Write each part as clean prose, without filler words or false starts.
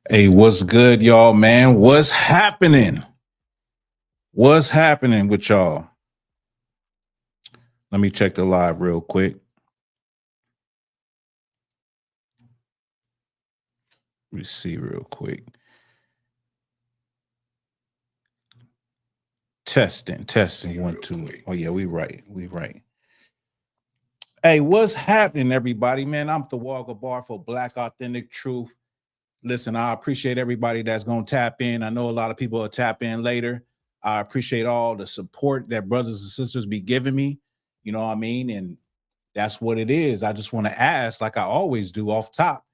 Hey, what's good, y'all, man? What's happening? What's happening with y'all? Let me check the live real quick. Let me see real quick. Testing, 1, 2. Oh, yeah, we right. We right. Hey, what's happening, everybody, man? I'm Thawahgabar for Black Authentic Truth. Listen, I appreciate everybody that's going to tap in. I know a lot of people will tap in later. I appreciate all the support that brothers and sisters be giving me. You know what I mean? And that's what it is. I just want to ask, like I always do off top,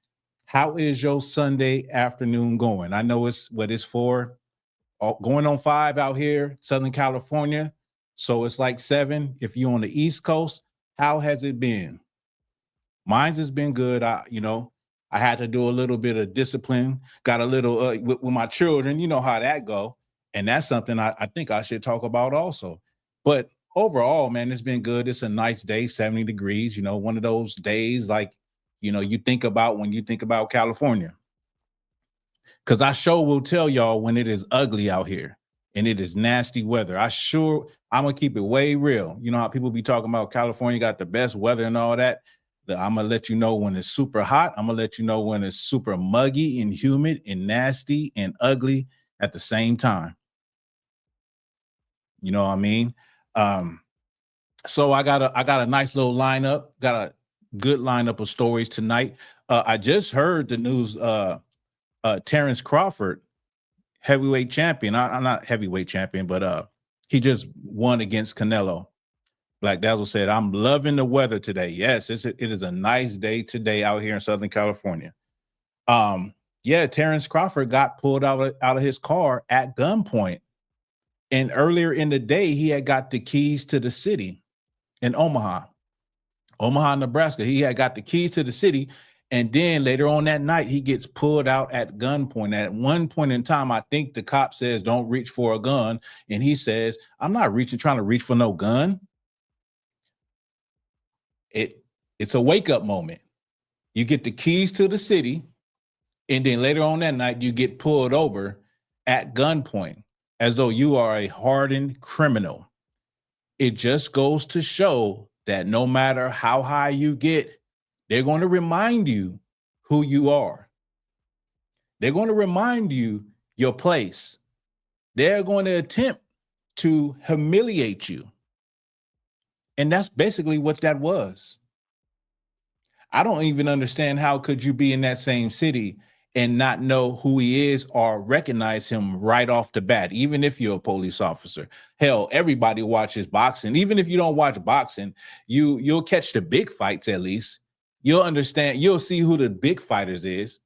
how is your Sunday afternoon going? I know it's what it's for, going on 5 out here, Southern California. So it's like 7 if you're on the East Coast. How has it been? Mine's has been good. I had to do a little bit of discipline, got a little with my children. You know how that go. And that's something I think I should talk about also. But overall, man, it's been good. It's a nice day, 70 degrees, one of those days like, you think about when you think about California. Because I sure will tell y'all when it is ugly out here and it is nasty weather. I'm gonna keep it way real. You know how people be talking about California got the best weather and all that. I'm gonna let you know when it's super hot. I'm gonna let you know when it's super muggy and humid and nasty and ugly at the same time. You know what I mean? Um, so I got a nice little lineup, got a good lineup of stories tonight. I just heard the news. Terrence Crawford, heavyweight champion. I'm not heavyweight champion, but he just won against Canelo. Black Dazzle said, "I'm loving the weather today." Yes, it is a nice day today out here in Southern California. Yeah, Terrence Crawford got pulled out of his car at gunpoint, and earlier in the day, he had got the keys to the city in Omaha, Nebraska. He had got the keys to the city. And then later on that night, he gets pulled out at gunpoint. At one point in time, I think the cop says, "Don't reach for a gun." And he says, "I'm not trying to reach for no gun." It's a wake-up moment. You get the keys to the city, and then later on that night, you get pulled over at gunpoint as though you are a hardened criminal. It just goes to show that no matter how high you get, they're going to remind you who you are. They're going to remind you your place. They're going to attempt to humiliate you. And that's basically what that was. I don't even understand how could you be in that same city and not know who he is or recognize him right off the bat, even if you're a police officer. Hell, everybody watches boxing. Even if you don't watch boxing, you'll catch the big fights at least. You'll understand, you'll see who the big fighters is.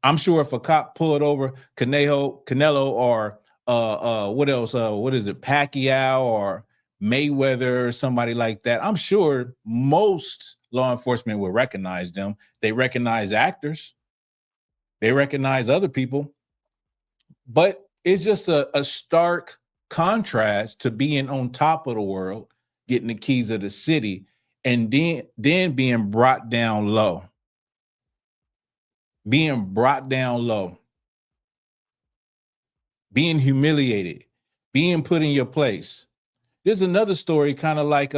I'm sure if a cop pulled over Canelo or what else? What is it, Pacquiao or Mayweather or somebody like that, I'm sure most law enforcement will recognize them. They recognize actors, they recognize other people, but it's just a stark contrast to being on top of the world, getting the keys of the city, and then being brought down low. Being brought down low, being humiliated, being put in your place. There's another story, kind of like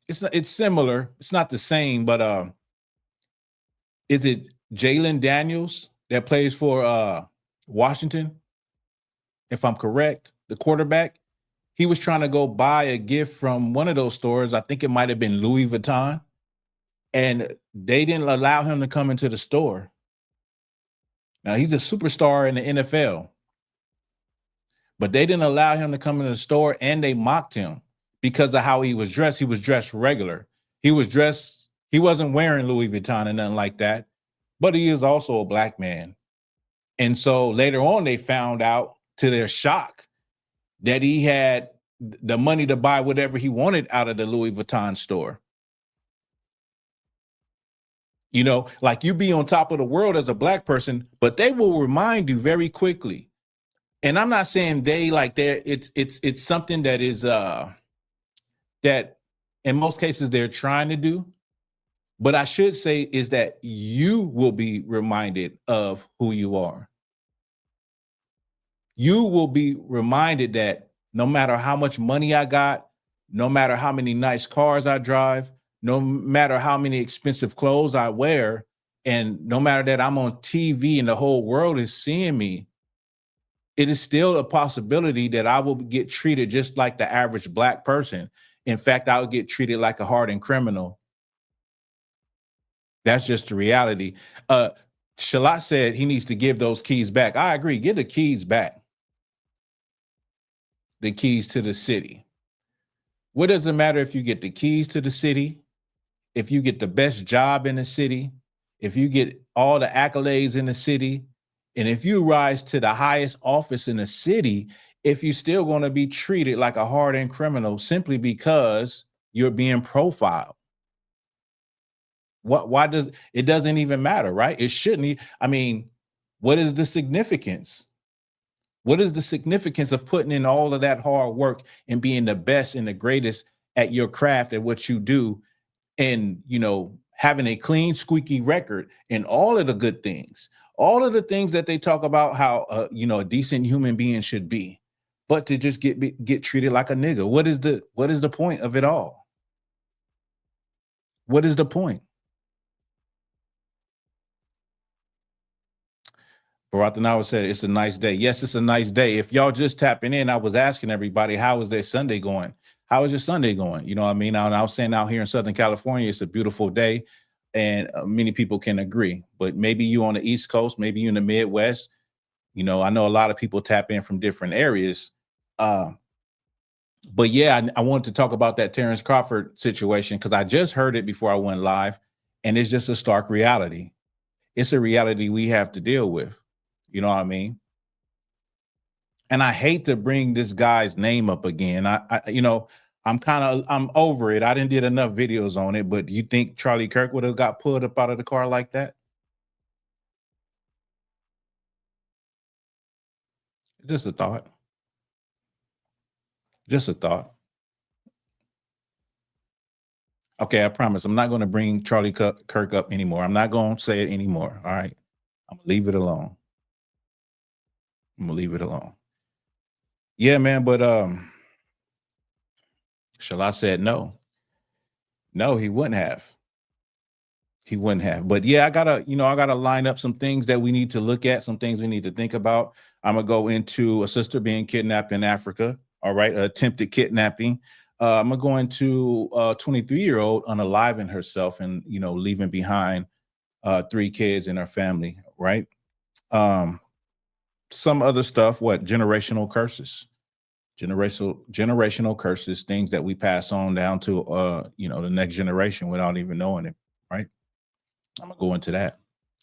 it's similar. It's not the same, but is it Jalen Daniels that plays for Washington? If I'm correct, the quarterback. He was trying to go buy a gift from one of those stores. I think it might have been Louis Vuitton, and they didn't allow him to come into the store. Now he's a superstar in the NFL, but they didn't allow him to come into the store, and they mocked him because of how he was dressed. He was dressed regular. He wasn't wearing Louis Vuitton and nothing like that, but he is also a black man. And so later on, they found out to their shock that he had the money to buy whatever he wanted out of the Louis Vuitton store. Like you be on top of the world as a black person, but they will remind you very quickly. And I'm not saying it's something that is that in most cases they're trying to do, But I should say is that you will be reminded of who you are. You will be reminded that no matter how much money I got, no matter how many nice cars I drive, no matter how many expensive clothes I wear, and no matter that I'm on TV and the whole world is seeing me, it is still a possibility that I will get treated just like the average Black person. In fact, I would get treated like a hardened criminal. That's just the reality. Shalat said he needs to give those keys back. I agree. Give the keys back. The keys to the city. What does it matter if you get the keys to the city, if you get the best job in the city, if you get all the accolades in the city, and if you rise to the highest office in the city, if you're still going to be treated like a hardened criminal simply because you're being profiled? Why does it doesn't even matter, right? It shouldn't. I mean, what is the significance? What is the significance of putting in all of that hard work and being the best and the greatest at your craft, at what you do, and having a clean, squeaky record and all of the good things, all of the things that they talk about how a decent human being should be, but to just get treated like a nigga? What is the point of it all? What is the point? Barathanawa said, it's a nice day. Yes, it's a nice day. If y'all just tapping in, I was asking everybody, how is their Sunday going? How is your Sunday going? You know what I mean? I was saying out here in Southern California, it's a beautiful day, and many people can agree. But maybe you on the East Coast, maybe you in the Midwest. I know a lot of people tap in from different areas. But yeah, I wanted to talk about that Terrence Crawford situation because I just heard it before I went live, and it's just a stark reality. It's a reality we have to deal with. You know what I mean? And I hate to bring this guy's name up again. I'm over it. I didn't did enough videos on it, but do you think Charlie Kirk would have got pulled up out of the car like that? Just a thought. Just a thought. Okay, I promise I'm not going to bring Charlie Kirk up anymore. I'm not going to say it anymore. All right. I'm going to leave it alone. Yeah, man, but Shala said no. No, he wouldn't have. But yeah, I gotta line up some things that we need to look at, some things we need to think about. I'm gonna go into a sister being kidnapped in Africa. All right, attempted kidnapping. I'm gonna go into a 23-year-old unaliving herself and leaving behind 3 kids in her family. Right. Some other stuff. What generational curses? Generational curses. Things that we pass on down to the next generation without even knowing it. Right. I'm gonna go into that.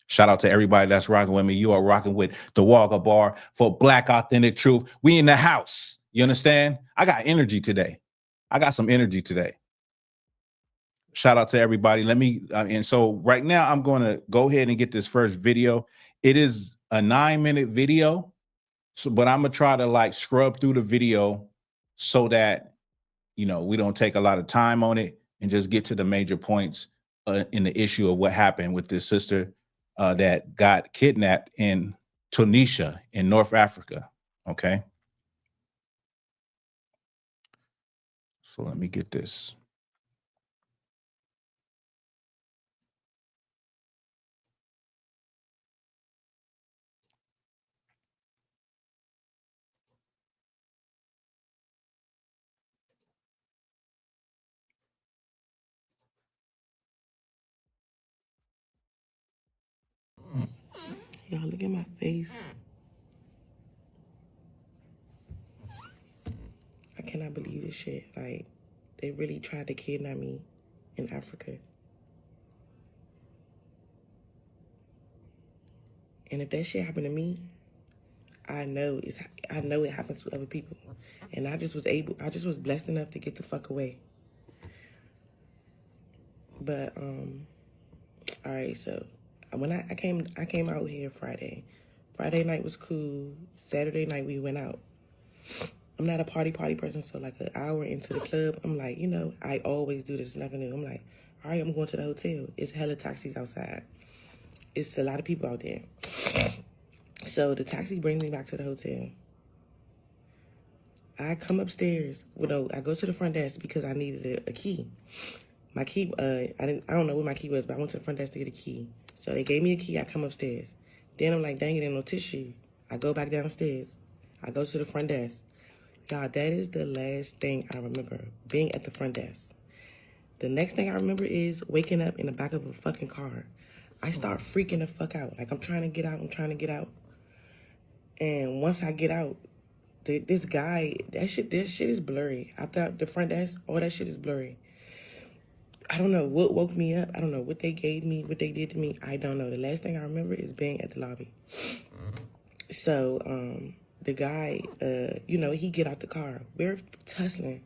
Shout out to everybody that's rocking with me. You are rocking with Thawahgabar for Black Authentic Truth. We in the house. You understand? I got energy today. I got some energy today. Shout out to everybody. Let me and so right now I'm going to go ahead and get this first video. It is a 9-minute video, but I'm gonna try to scrub through the video so that we don't take a lot of time on it and just get to the major points in the issue of what happened with this sister that got kidnapped in Tunisia in North Africa. Okay. So let me get this. Y'all look at my face. I cannot believe this shit. Like, they really tried to kidnap me in Africa. And if that shit happened to me, I know it happens to other people. And I just was blessed enough to get the fuck away. But all right, so when I came out here Friday. Friday night was cool. Saturday night we went out. I'm not a party person, so like an hour into the club, I'm like, I always do this, nothing new. I'm like, All right, I'm going to the hotel. It's hella taxis outside. It's a lot of people out there. So the taxi brings me back to the hotel. I come upstairs. Well, no, I go to the front desk because I needed a key. My key, I don't know where my key was, but I went to the front desk to get a key. So they gave me a key. I come upstairs. Then I'm like, dang it, ain't no tissue. I go back downstairs. I go to the front desk. Y'all, that is the last thing I remember, being at the front desk. The next thing I remember is waking up in the back of a fucking car. I start freaking the fuck out. Like, I'm trying to get out. And once I get out, this guy, this shit is blurry. I thought the front desk, all that shit is blurry. I don't know what woke me up. I don't know what they gave me, what they did to me. I don't know. The last thing I remember is being at the lobby. So, the guy, he get out the car. We're tussling.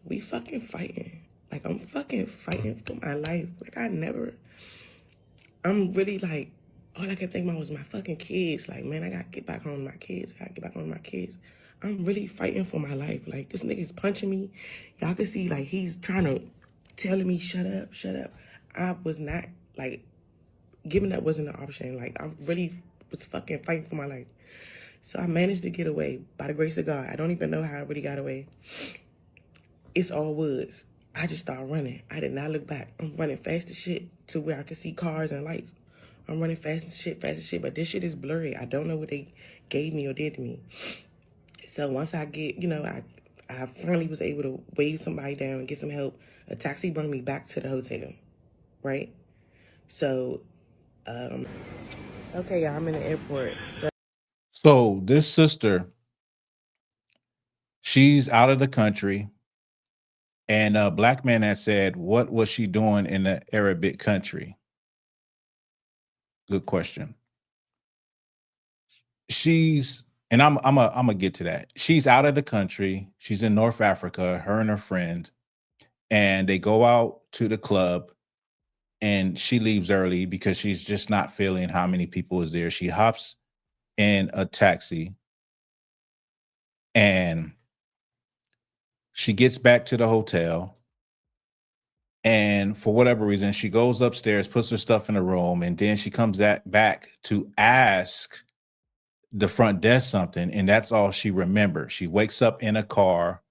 We fucking fighting. Like, I'm fucking fighting for my life. Like, I'm really like, all I kept thinking about was my fucking kids. Like, man, I gotta get back home to my kids. I'm really fighting for my life. Like, this nigga's punching me. Y'all can see, like, he's trying to telling me, shut up. I was not, like, giving up wasn't an option. Like, I really was fucking fighting for my life. So I managed to get away by the grace of God. I don't even know how I really got away. It's all woods. I just started running. I did not look back. I'm running fast as shit to where I could see cars and lights. I'm running fast as shit, but this shit is blurry. I don't know what they gave me or did to me. So once I get, I finally was able to wave somebody down and get some help. A taxi brought me back to the hotel, right? So, okay, y'all, I'm in the airport. So this sister, she's out of the country. And a black man had said, what was she doing in the Arabic country? Good question. And I'm gonna get to that. She's out of the country. She's in North Africa, her and her friend, and they go out to the club, and she leaves early because she's just not feeling how many people is there. She hops in a taxi, and she gets back to the hotel. And for whatever reason, she goes upstairs, puts her stuff in the room, and then she comes back to ask the front desk something, and that's all she remembers. She wakes up in a car.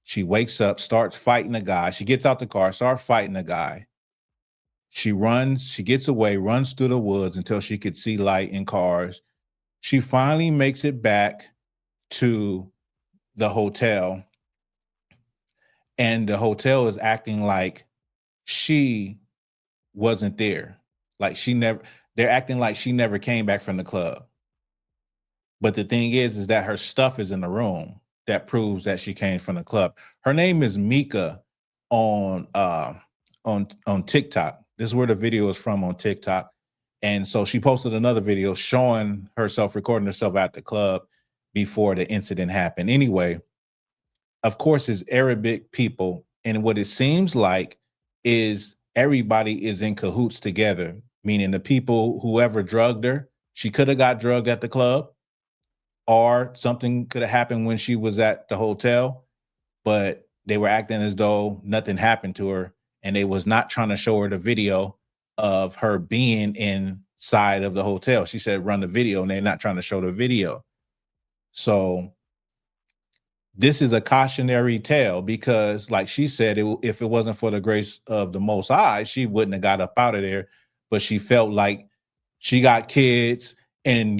She wakes up, starts fighting a guy. She gets out the car, starts fighting a guy. She runs, she gets away, runs through the woods until she could see light in cars. She finally makes it back to the hotel, and the hotel is acting like she wasn't there. Like they're acting like she never came back from the club. But the thing is that her stuff is in the room that proves that she came from the club. Her name is Mika on TikTok. This is where the video is from, on TikTok. And so she posted another video showing herself, recording herself at the club before the incident happened. Anyway, of course, it's Arabic people. And what it seems like is everybody is in cahoots together, meaning the people, whoever drugged her, she could have got drugged at the club, or something could have happened when she was at the hotel, but they were acting as though nothing happened to her, and they was not trying to show her the video of her being inside of the hotel. She said, run the video, and they're not trying to show the video. So this is a cautionary tale because, like she said, if it wasn't for the grace of the Most High, she wouldn't have got up out of there. But she felt like she got kids, and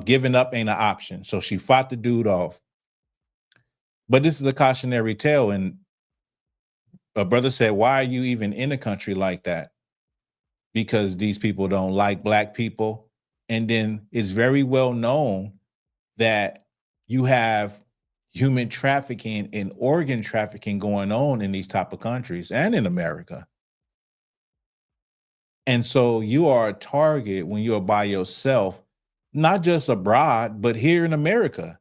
giving up ain't an option. So she fought the dude off. But this is a cautionary tale, and a brother said, "Why are you even in a country like that?" Because these people don't like black people, and then it's very well known that you have human trafficking and organ trafficking going on in these type of countries and in America. And so you are a target when you're by yourself, not just abroad, but here in America.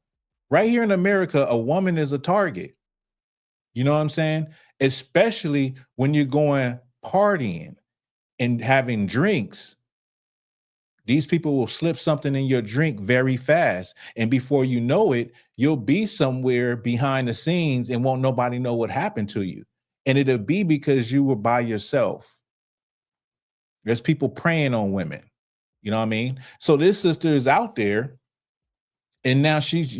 Right here in America, a woman is a target. You know what I'm saying? Especially when you're going partying and having drinks. These people will slip something in your drink very fast. And before you know it, you'll be somewhere behind the scenes and won't nobody know what happened to you. And it'll be because you were by yourself. There's people preying on women. You know what I mean? So this sister is out there, and now she's,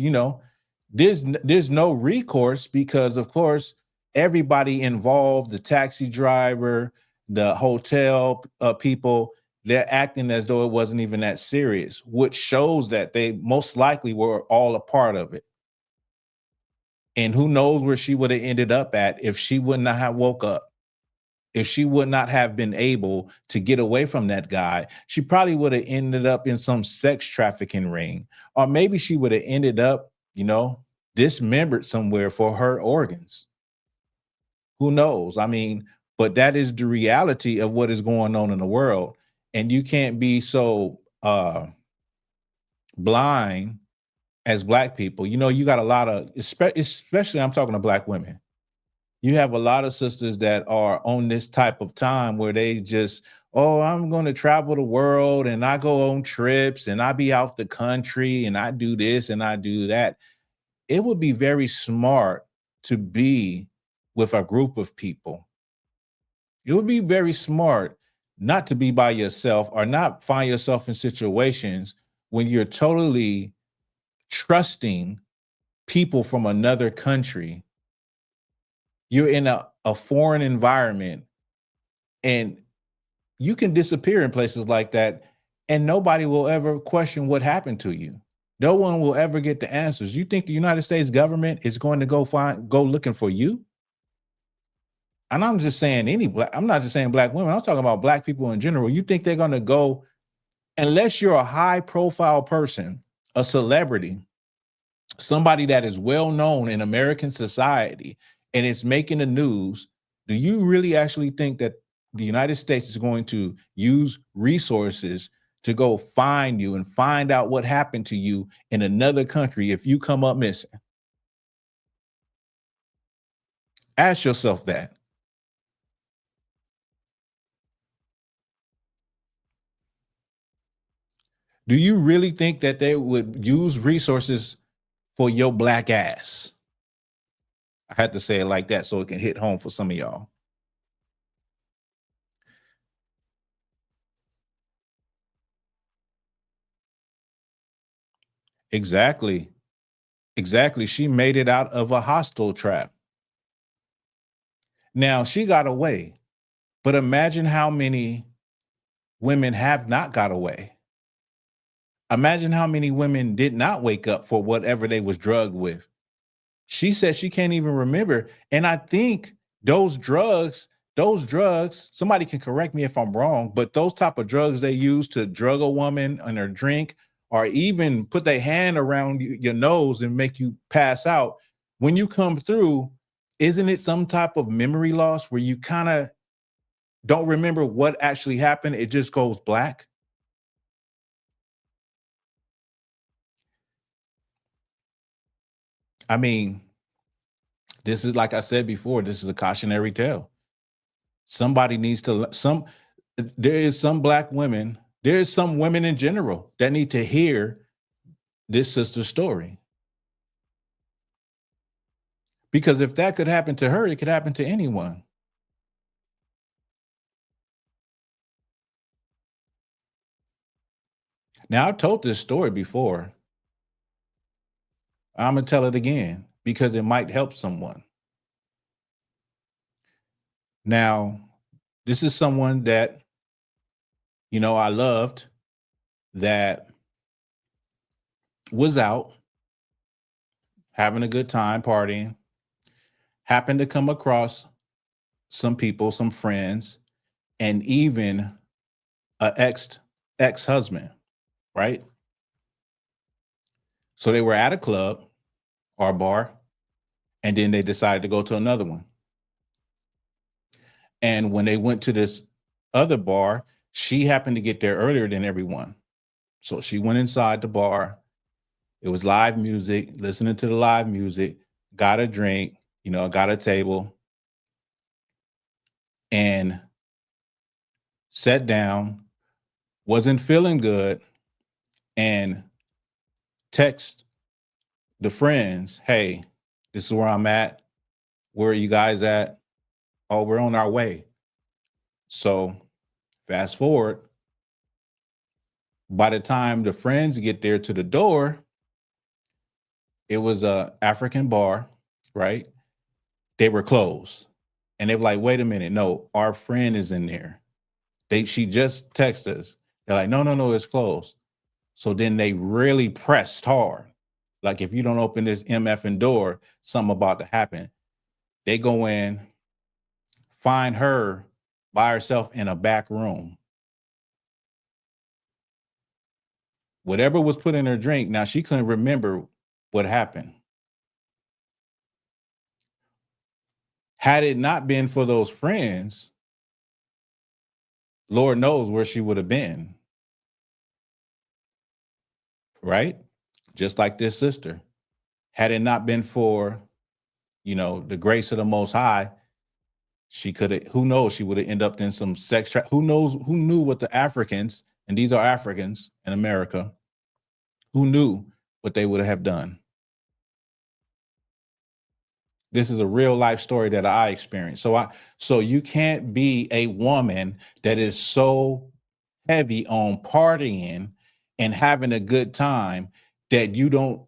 there's no recourse because, of course, everybody involved, the taxi driver, the hotel people, they're acting as though it wasn't even that serious, which shows that they most likely were all a part of it. And who knows where she would have ended up at if she would not have woke up. If she would not have been able to get away from that guy, she probably would have ended up in some sex trafficking ring. Or maybe she would have ended up, dismembered somewhere for her organs. Who knows? I mean, but that is the reality of what is going on in the world. And you can't be so blind as Black people. You got a lot of, especially I'm talking to Black women. You have a lot of sisters that are on this type of time where they just, oh, I'm going to travel the world and I go on trips and I be out the country and I do this and I do that. It would be very smart to be with a group of people. It would be very smart not to be by yourself or not find yourself in situations when you're totally trusting people from another country. You're in a foreign environment and you can disappear in places like that and nobody will ever question what happened to you. No one will ever get the answers. You think the United States government is going to go looking for you? And I'm just saying I'm not just saying Black women, I'm talking about Black people in general. You think they're going to go, unless you're a high profile person, a celebrity, somebody that is well known in American society and it's making the news, do you really actually think that the United States is going to use resources to go find you and find out what happened to you in another country if you come up missing? Ask yourself that. Do you really think that they would use resources for your Black ass? I had to say it like that so it can hit home for some of y'all. Exactly. Exactly. She made it out of a hostile trap. Now, she got away, but imagine how many women have not got away. Imagine how many women did not wake up for whatever they was drugged with. She said she can't even remember. And I think those drugs, somebody can correct me if I'm wrong, but those type of drugs they use to drug a woman on her drink or even put their hand around your nose and make you pass out, when you come through, isn't it some type of memory loss where you kind of don't remember what actually happened? It just goes black. I mean, this is, like I said before, this is a cautionary tale. Somebody needs to, there is some Black women, there is some women in general that need to hear this sister's story. Because if that could happen to her, it could happen to anyone. Now, I've told this story before. I'm going to tell it again because it might help someone. Now, this is someone that, I loved, that was out having a good time partying, happened to come across some people, some friends, and even a ex-husband, right? So they were at a club or a bar, and then they decided to go to another one. And when they went to this other bar, she happened to get there earlier than everyone. So she went inside the bar. It was live music, listening to the live music, got a drink, got a table, and sat down, wasn't feeling good, and text the friends, hey, this is where I'm at. Where are you guys at? Oh, we're on our way. So Fast forward, by the time the friends get there to the door, it was a African bar, right? They were closed. And they were like, wait a minute, no, our friend is in there. She just texted us. They're like, no, no, no, it's closed. So then they really pressed hard. Like, if you don't open this MFing door, something about to happen. They go in, find her by herself in a back room. Whatever was put in her drink, now she couldn't remember what happened. Had it not been for those friends, Lord knows where she would have been. Right? Just like this sister. Had it not been for, the grace of the Most High, she could have, who knows, she would have ended up in some sex who knows, who knew what the Africans, and these are Africans in America, who knew what they would have done. This is a real life story that I experienced. So you can't be a woman that is so heavy on partying and having a good time that you don't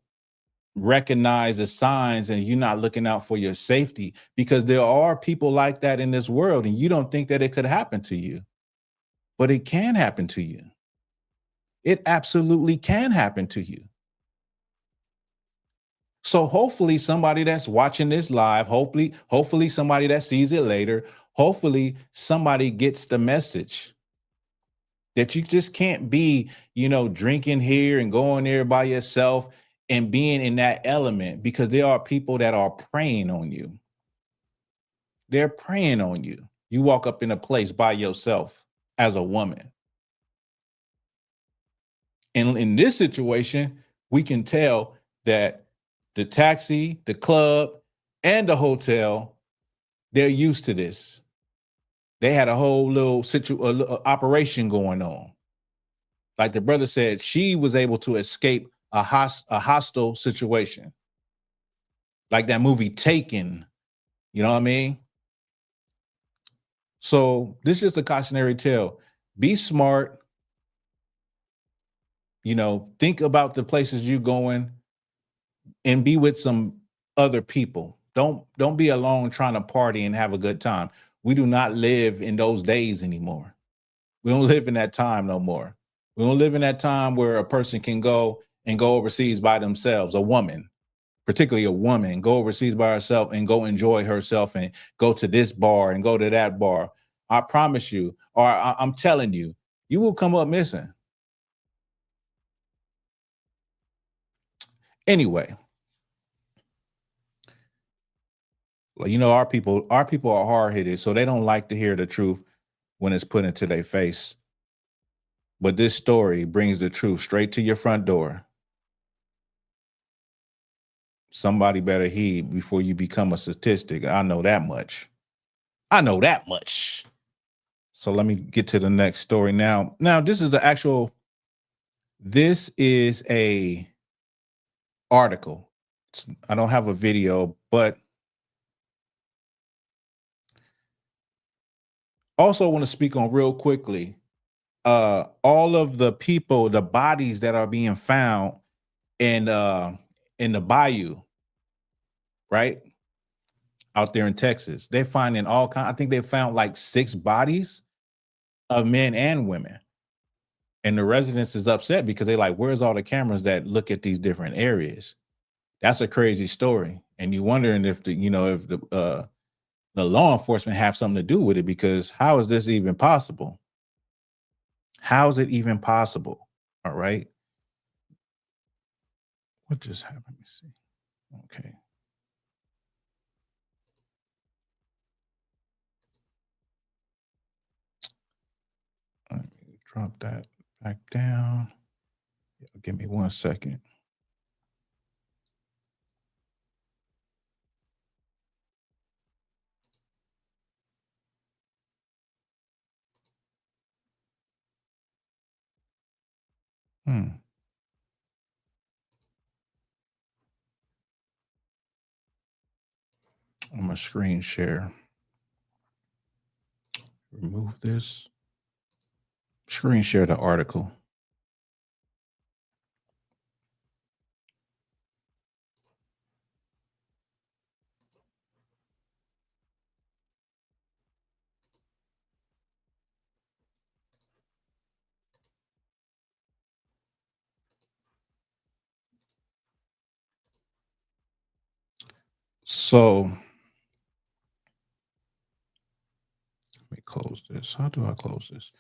recognize the signs and you're not looking out for your safety, because there are people like that in this world and you don't think that it could happen to you, but it can happen to you. It absolutely can happen to you. So hopefully somebody that's watching this live, hopefully somebody that sees it later, hopefully somebody gets the message that you just can't be, drinking here and going there by yourself and being in that element, because there are people that are preying on you. They're preying on you. You walk up in a place by yourself as a woman. And in this situation, we can tell that the taxi, the club, and the hotel, they're used to this. They had a whole little operation going on. Like the brother said, she was able to escape a hostile situation. Like that movie Taken, you know what I mean? So this is just a cautionary tale. Be smart. Think about the places you're going and be with some other people. Don't be alone trying to party and have a good time. We do not live in those days anymore. We don't live in that time no more. We don't live in that time where a person can go overseas by themselves, a woman, particularly a woman, go overseas by herself and go enjoy herself and go to this bar and go to that bar. I promise you, or I'm telling you, you will come up missing. Anyway, our people are hard-headed, so they don't like to hear the truth when it's put into their face. But this story brings the truth straight to your front door. Somebody better heed before you become a statistic. I know that much. So let me get to the next story now. Now, this is a article. I don't have a video, but also want to speak on real quickly. All of the people, the bodies that are being found in the bayou, right? Out there in Texas. They're finding all kinds. I think they found like 6 bodies of men and women. And the residents is upset because they're like, where's all the cameras that look at these different areas? That's a crazy story. And you're wondering if the law enforcement have something to do with it, because how is this even possible? How is it even possible? All right. What just happened? Let me see. Okay. Let me drop that back down. Give me 1 second. I'm gonna screen share. Remove this. screen share the article. So let me close this. How do I close this?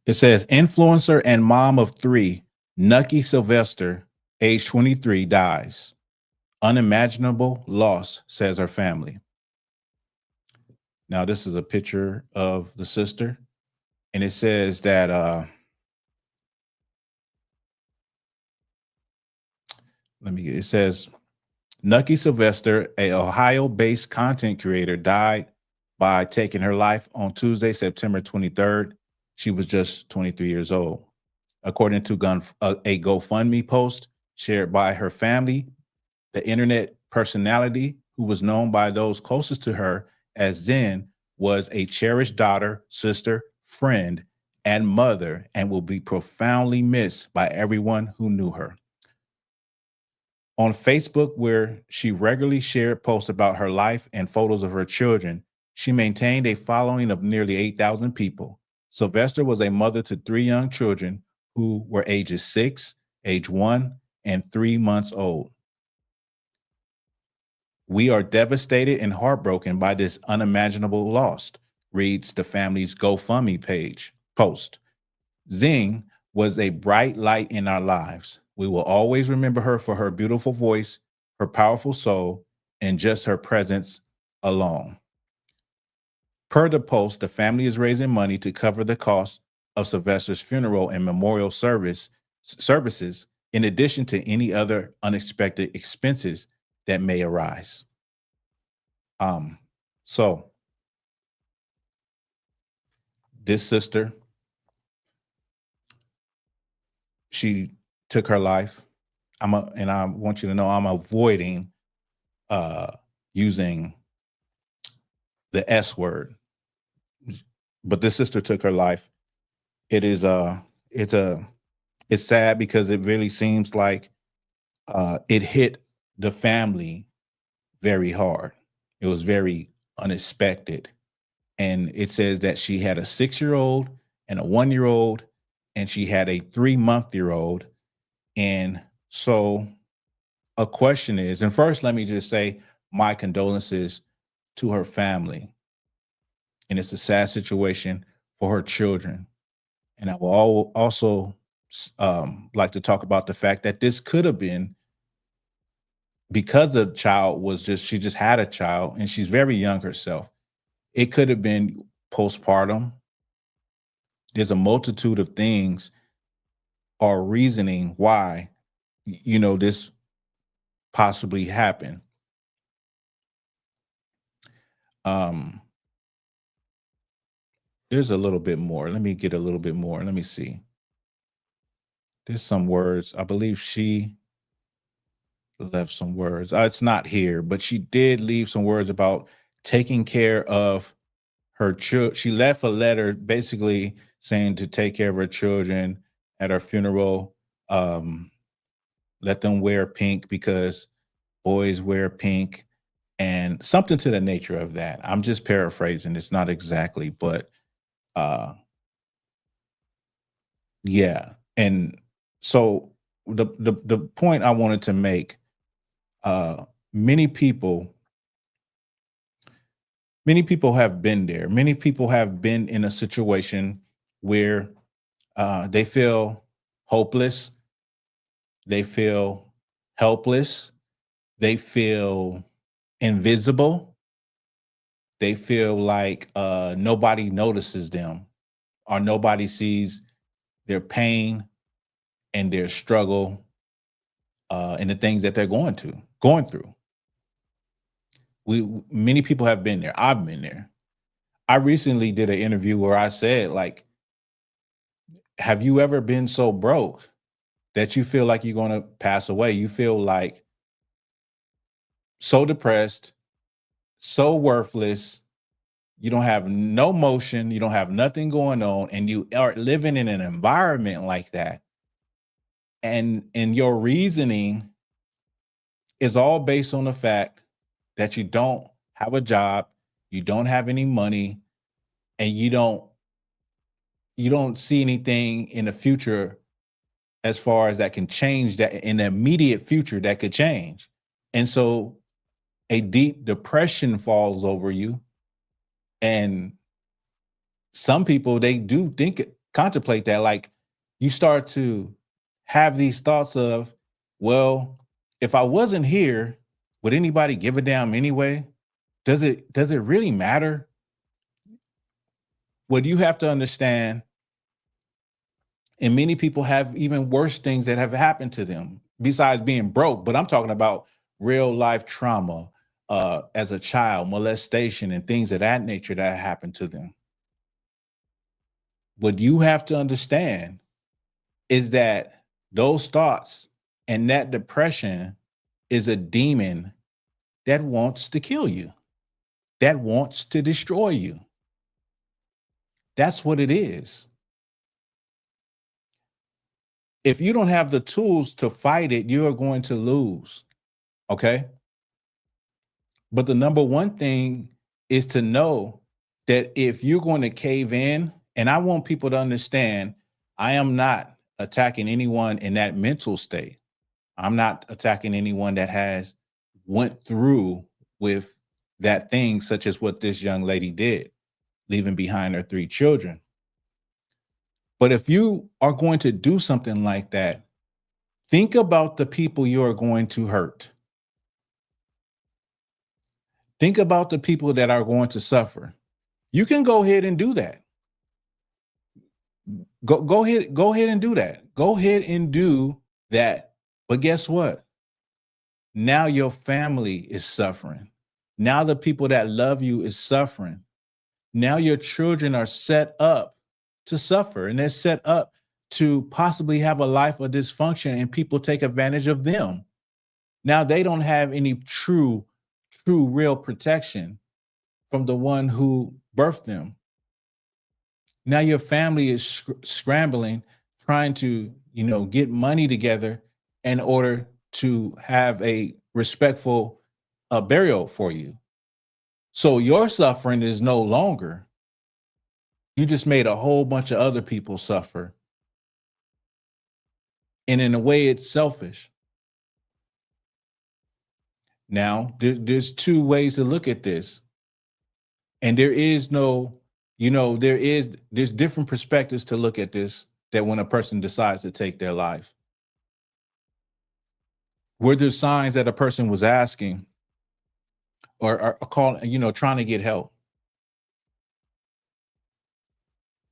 It says influencer and mom of 3, Nucky Sylvester, age 23, dies. Unimaginable loss, says her family. Now, this is a picture of the sister, and it says that it says Nucky Sylvester, a Ohio-based content creator, died by taking her life on Tuesday, September 23rd. She was just 23 years old. According to a GoFundMe post shared by her family, the internet personality, who was known by those closest to her as Zen, was a cherished daughter, sister, friend, and mother, and will be profoundly missed by everyone who knew her. On Facebook, where she regularly shared posts about her life and photos of her children, she maintained a following of nearly 8,000 people. Sylvester was a mother to 3 young children who were ages 6, age 1, and 3 months old. We are devastated and heartbroken by this unimaginable loss, reads the family's GoFundMe post. Zing was a bright light in our lives. We will always remember her for her beautiful voice, her powerful soul, and just her presence alone. Per the post, the family is raising money to cover the cost of Sylvester's funeral and memorial services, in addition to any other unexpected expenses that may arise. So this sister, she took her life. And I want you to know I'm avoiding using the S word, but this sister took her life. It's sad because it really seems like it hit the family very hard. It was very unexpected. And it says that she had a 6-year-old and a 1-year-old, and she had a 3-month-year-old. And so a question is, and first, let me just say my condolences to her family. And it's a sad situation for her children. And I will also like to talk about the fact that this could have been because the child she just had a child and she's very young herself. It could have been postpartum. There's a multitude of things or reasoning why, this possibly happened. There's a little bit more. Let me get a little bit more. Let me see. There's some words. I believe she left some words. It's not here, but she did leave some words about taking care of her children. She left a letter basically saying to take care of her children at her funeral. Let them wear pink because boys wear pink, and something to the nature of that. I'm just paraphrasing. It's not exactly, but yeah. And so the point I wanted to make, many people have been there. Many people have been in a situation where they feel hopeless, they feel helpless, they feel invisible, they feel like nobody notices them or nobody sees their pain and their struggle and the things that they're going through. Many people have been there. I've been there. I recently did an interview where I said, like, have you ever been so broke that you feel like you're going to pass away? You feel like so depressed, so worthless. you don't have no motion, you don't have nothing going on, and you are living in an environment like that, and your reasoning is all based on the fact that you don't have a job, you don't have any money, and you don't see anything in the future as far as that can change that in the immediate future that could change. And so a deep depression falls over you. And some people, they do contemplate that. Like, you start to have these thoughts of, well, if I wasn't here, would anybody give a damn anyway? Does it really matter? What you have to understand, and many people have even worse things that have happened to them besides being broke, but I'm talking about real life trauma, as a child, molestation and things of that nature that happened to them. What you have to understand is that those thoughts and that depression is a demon that wants to kill you, that wants to destroy you. That's what it is. If you don't have the tools to fight it, you're going to lose. Okay. But the number one thing is to know that if you're going to cave in, and I want people to understand, I am not attacking anyone in that mental state. I'm not attacking anyone that has went through with that thing, such as what this young lady did, leaving behind her 3 children. But if you are going to do something like that, think about the people you are going to hurt. Think about the people that are going to suffer. You can go ahead and do that. Go ahead and do that. Go ahead and do that. But guess what? Now your family is suffering. Now the people that love you is suffering. Now your children are set up to suffer, and they're set up to possibly have a life of dysfunction, and people take advantage of them. Now they don't have any true, real protection from the one who birthed them. Now your family is scrambling, trying to, get money together in order to have a respectful burial for you. So your suffering is no longer. You just made a whole bunch of other people suffer. And in a way, it's selfish. Now, there's 2 ways to look at this. And there is no, there's different perspectives to look at this, that when a person decides to take their life. Were there signs that a person was asking or calling, trying to get help?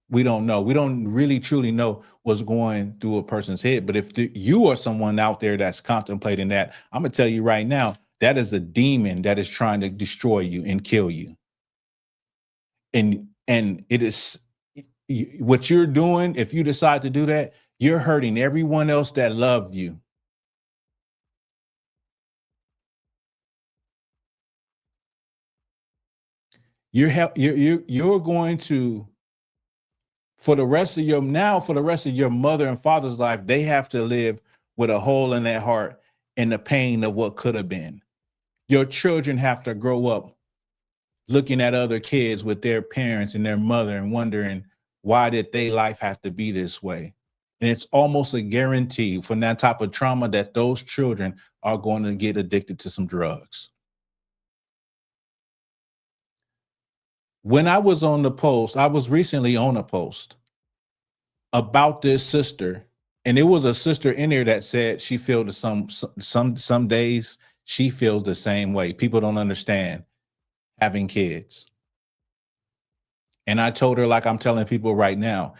We don't know. We don't really truly know what's going through a person's head. But if you are someone out there that's contemplating that, I'm going to tell you right now, that is a demon that is trying to destroy you and kill you. And it is what you're doing. If you decide to do that, you're hurting everyone else that loved you. You're going to, for the rest of your mother and father's life, they have to live with a hole in their heart and the pain of what could have been. Your children have to grow up looking at other kids with their parents and their mother and wondering, why did their life have to be this way? And it's almost a guarantee from that type of trauma that those children are going to get addicted to some drugs. When I was recently on a post about this sister, and it was a sister in there that said she feels some days she feels the same way. People don't understand having kids. And I told her, like I'm telling people right now,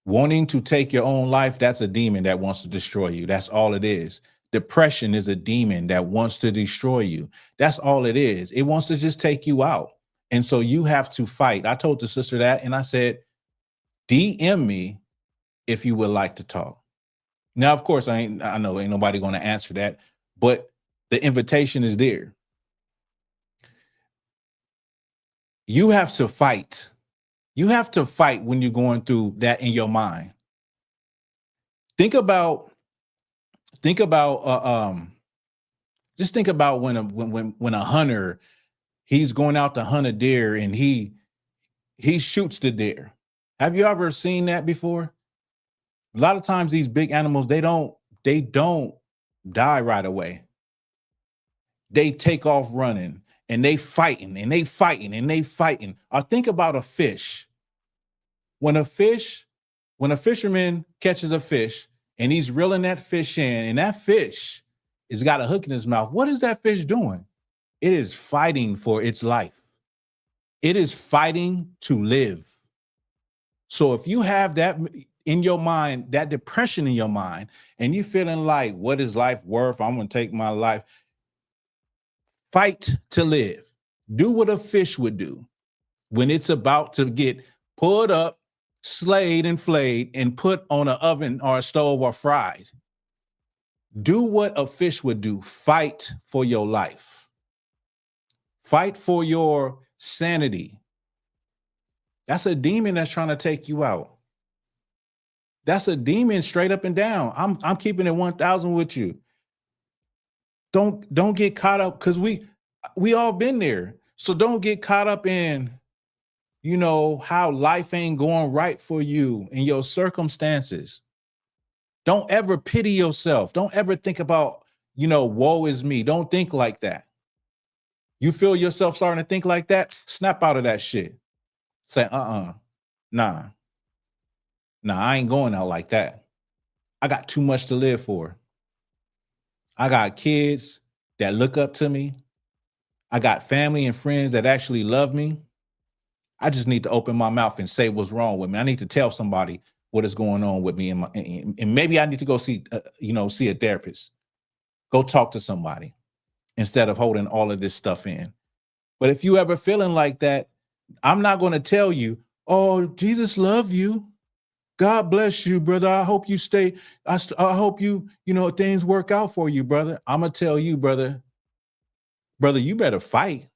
wanting to take your own life, that's a demon that wants to destroy you. That's all it is. Depression is a demon that wants to destroy you. That's all it is. It wants to just take you out. And so you have to fight. I told the sister that, and I said, DM me if you would like to talk. Now, of course, I know ain't nobody going to answer that, but the invitation is there. You have to fight. You have to fight when you're going through that in your mind. Think about, think about, just think about when a hunter, he's going out to hunt a deer and he shoots the deer. Have you ever seen that before? A lot of times these big animals, they don't die right away. They take off running and they fighting and they fighting and they fighting. Or think about a fish. When a fish, when a fisherman catches a fish and he's reeling that fish in, and that fish has got a hook in his mouth, what is that fish doing? It is fighting for its life. It is fighting to live. So if you have that in your mind, that depression in your mind, and you feeling like, what is life worth? I'm going to take my life. Fight to live. Do what a fish would do when it's about to get pulled up, slayed and flayed, and put on an oven or a stove or fried. Do what a fish would do. Fight for your life. Fight for your sanity. That's a demon that's trying to take you out. That's a demon straight up and down. I'm keeping it 1,000 with you. Don't get caught up, because we all been there. So don't get caught up in, you know, how life ain't going right for you and your circumstances. Don't ever pity yourself. Don't ever think about, you know, woe is me. Don't think like that. You feel yourself starting to think like that, snap out of that shit. Say, nah, I ain't going out like that. I got too much to live for. I got kids that look up to me. I got family and friends that actually love me. I just need to open my mouth and say what's wrong with me. I need to tell somebody what is going on with me, and maybe I need to go see a therapist. Go talk to somebody instead of holding all of this stuff in. But if you ever feeling like that, I'm not going to tell you, oh, Jesus love you. God bless you, brother. I hope you stay. I hope things work out for you, brother. I'm going to tell you, brother, you better fight.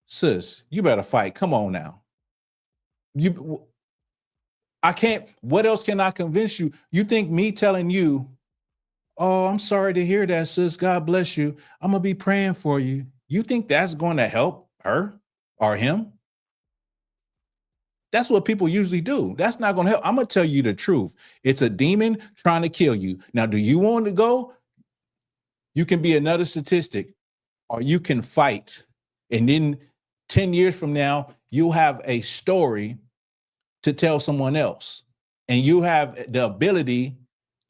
Sis, you better fight. Come on now. I can't. What else can I convince you? You think me telling you, oh, I'm sorry to hear that, sis. God bless you. I'm going to be praying for you. You think that's going to help her or him? That's what people usually do. That's not going to help. I'm going to tell you the truth. It's a demon trying to kill you. Now, do you want to go? You can be another statistic, or you can fight. And then 10 years from now, you'll have a story to tell someone else. And you have the ability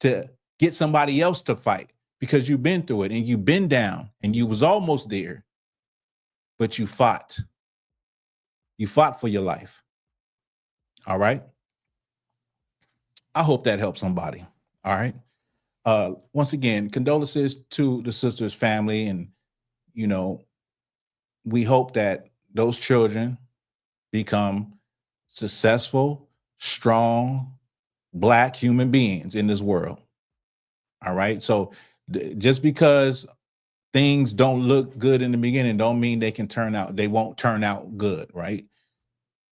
to get somebody else to fight because you've been through it and you've been down and you was almost there, but you fought. You fought for your life. All right. I hope that helps somebody. All right. Once again, condolences to the sister's family. And, we hope that those children become successful, strong, Black human beings in this world. All right. So just because things don't look good in the beginning don't mean they won't turn out good. Right.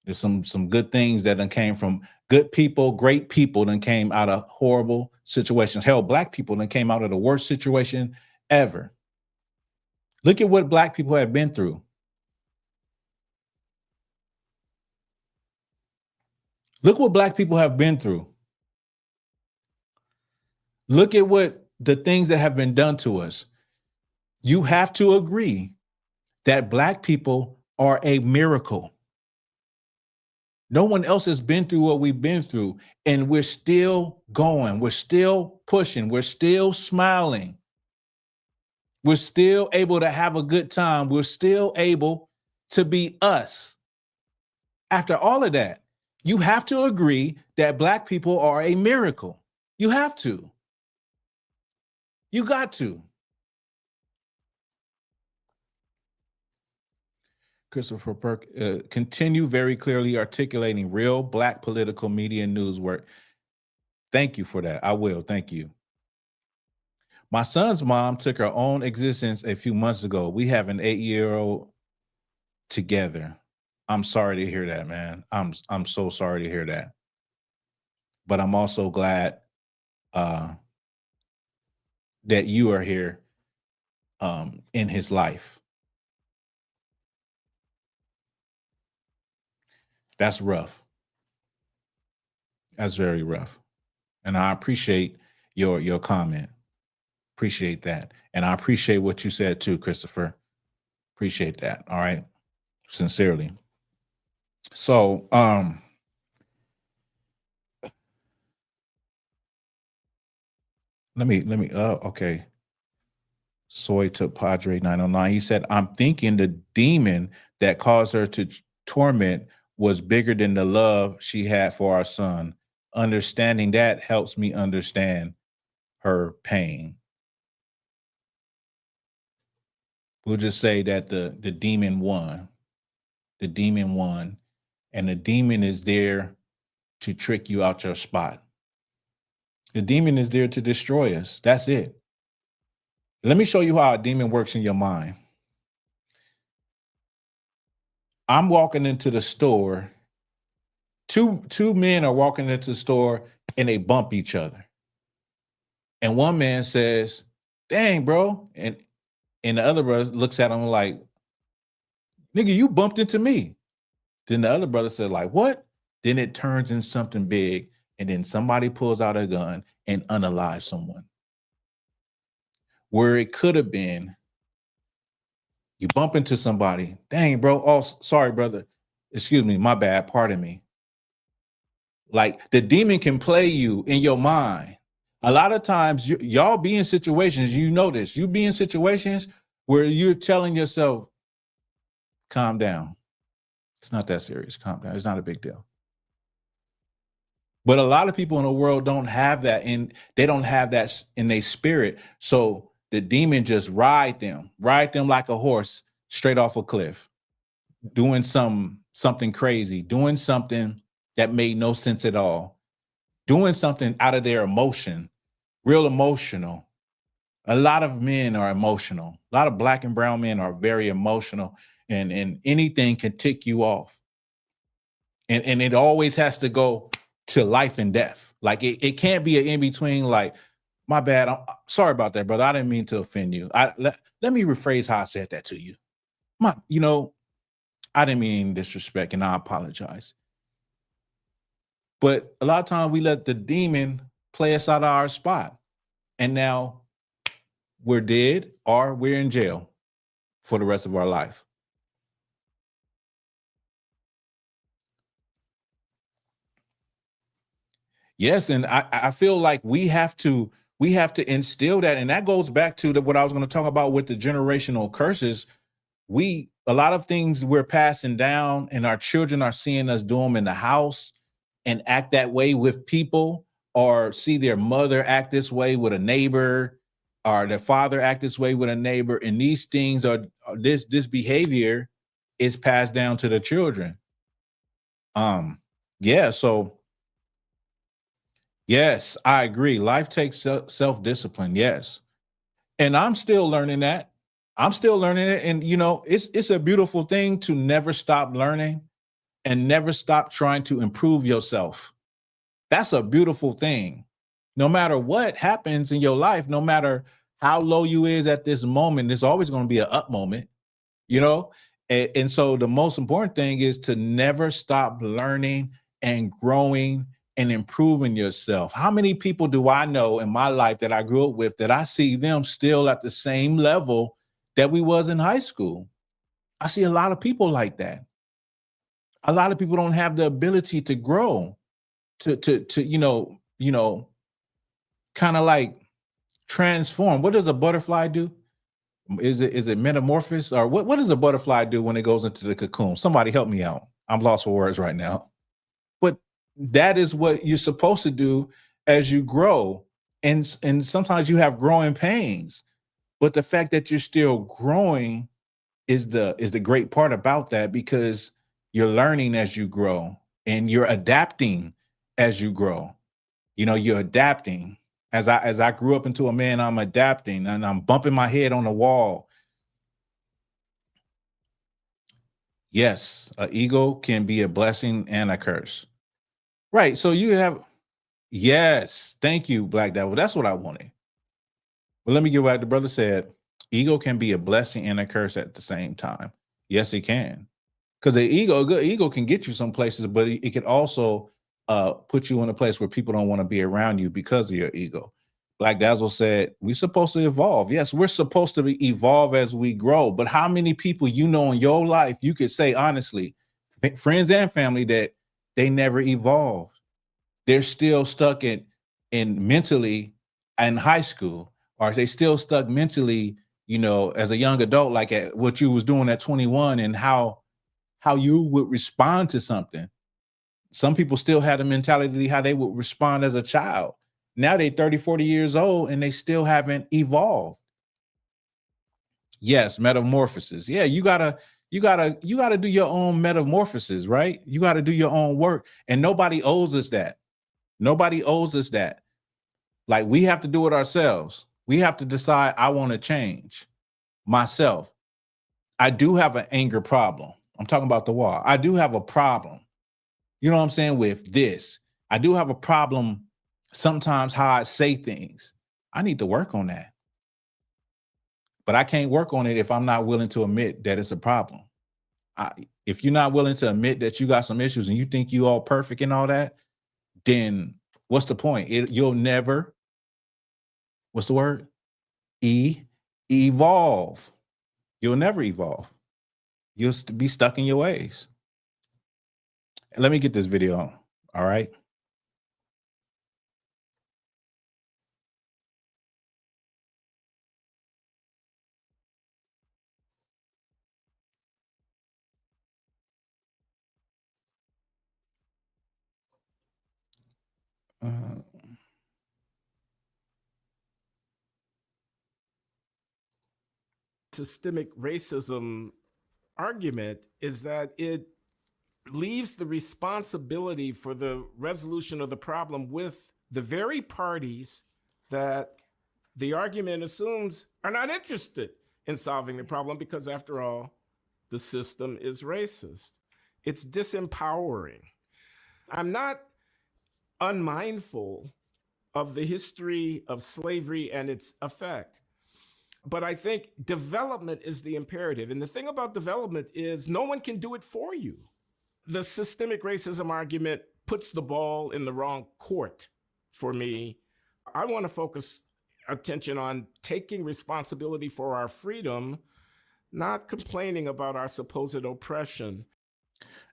There's some good things that then came from good people, great people that came out of horrible situations. Hell, Black people that came out of the worst situation ever. Look at what Black people have been through. Look what Black people have been through. Look at what the things that have been done to us. You have to agree that Black people are a miracle. No one else has been through what we've been through, and we're still going. We're still pushing. We're still smiling. We're still able to have a good time. We're still able to be us. After all of that, you have to agree that Black people are a miracle. You have to. You got to. Christopher Perk, continue very clearly articulating real Black political media news work. Thank you for that. I will. Thank you. My son's mom took her own existence a few months ago. We have an 8-year-old together. I'm sorry to hear that, man. I'm so sorry to hear that. But I'm also glad uh, that you are here in his life. That's rough. That's very rough. And I appreciate your comment. Appreciate that. And I appreciate what you said too, Christopher. Appreciate that. All right. Sincerely. So let me okay. Soy to Padre 909. He said, I'm thinking the demon that caused her to torment was bigger than the love she had for our son. Understanding that helps me understand her pain. We'll just say that the demon won. The demon won. And the demon is there to trick you out your spot. The demon is there to destroy us. That's it. Let me show you how a demon works in your mind. I'm walking into the store. Two men are walking into the store and they bump each other. And one man says, "Dang, bro." And the other brother looks at him like, "Nigga, you bumped into me." Then the other brother said, like, "What?" Then it turns into something big. And then somebody pulls out a gun and unalives someone. Where it could have been, you bump into somebody. "Dang, bro. Oh, sorry, brother. Excuse me. My bad. Pardon me." Like the demon can play you in your mind. A lot of times y'all be in situations, you know this, you be in situations where you're telling yourself, calm down. It's not that serious. Calm down. It's not a big deal. But a lot of people in the world don't have that they don't have that in their spirit. So the demon just ride them like a horse straight off a cliff, doing something crazy, doing something that made no sense at all, doing something out of their emotion, real emotional. A lot of men are emotional. A lot of black and brown men are very emotional, and anything can tick you off. And it always has to go to life and death. Like it can't be an in-between, like, my bad. I'm sorry about that, brother. I didn't mean to offend you. Let me rephrase how I said that to you. I didn't mean disrespect, and I apologize. But a lot of times we let the demon play us out of our spot. And now we're dead or we're in jail for the rest of our life. Yes, and I feel like we have to instill that, and that goes back to what I was going to talk about with the generational curses. A lot of things we're passing down, and our children are seeing us do them in the house and act that way with people, or see their mother act this way with a neighbor, or their father act this way with a neighbor, and these things this behavior is passed down to the children. Yeah, so yes, I agree. Life takes self-discipline. Yes. And I'm still learning that. I'm still learning it. And it's a beautiful thing to never stop learning and never stop trying to improve yourself. That's a beautiful thing. No matter what happens in your life, no matter how low you is at this moment, there's always going to be an up moment, you know? And so the most important thing is to never stop learning and growing and improving yourself. How many people do I know in my life that I grew up with that I see them still at the same level that we was in high school? I see a lot of people like that. A lot of people don't have the ability to grow, to kind of like transform. What does a butterfly do? Is it metamorphosis, or what does a butterfly do when it goes into the cocoon? Somebody help me out. I'm lost for words right now. But that is what you're supposed to do as you grow. And sometimes you have growing pains, but the fact that you're still growing is the great part about that, because you're learning as you grow and you're adapting as you grow. You're adapting. As I grew up into a man, I'm adapting, and I'm bumping my head on the wall. Yes, an ego can be a blessing and a curse. Right. So you have, yes, thank you, Black Devil. That's what I wanted. But let me get what the brother said. Ego can be a blessing and a curse at the same time. Yes, it can. Because the ego, a good ego can get you some places, but it can also put you in a place where people don't want to be around you because of your ego. Black Dazzle said, we're supposed to evolve. Yes, we're supposed to evolve as we grow. But how many people you know in your life, you could say honestly, friends and family, that they never evolved? They're still stuck in mentally in high school, or they still stuck mentally, as a young adult, like at what you was doing at 21 and how you would respond to something. Some people still had a mentality how they would respond as a child. Now they 30, 40 years old and they still haven't evolved. Yes, metamorphosis. Yeah, you gotta do your own metamorphosis, right? You gotta do your own work. And nobody owes us that. Nobody owes us that. Like, we have to do it ourselves. We have to decide, I want to change myself. I do have an anger problem. I'm talking about the wall. I do have a problem. You know what I'm saying? With this, I do have a problem sometimes how I say things. I need to work on that. But I can't work on it if I'm not willing to admit that it's a problem. If you're not willing to admit that you got some issues and you think you all perfect and all that, then what's the point? You'll never, what's the word? Evolve. You'll never evolve. You'll be stuck in your ways. Let me get this video on. All right. Systemic racism argument is that it leaves the responsibility for the resolution of the problem with the very parties that the argument assumes are not interested in solving the problem, because after all, the system is racist. It's disempowering. I'm not unmindful of the history of slavery and its effect, but I think development is the imperative. And the thing about development is no one can do it for you. The systemic racism argument puts the ball in the wrong court for me. I want to focus attention on taking responsibility for our freedom, not complaining about our supposed oppression.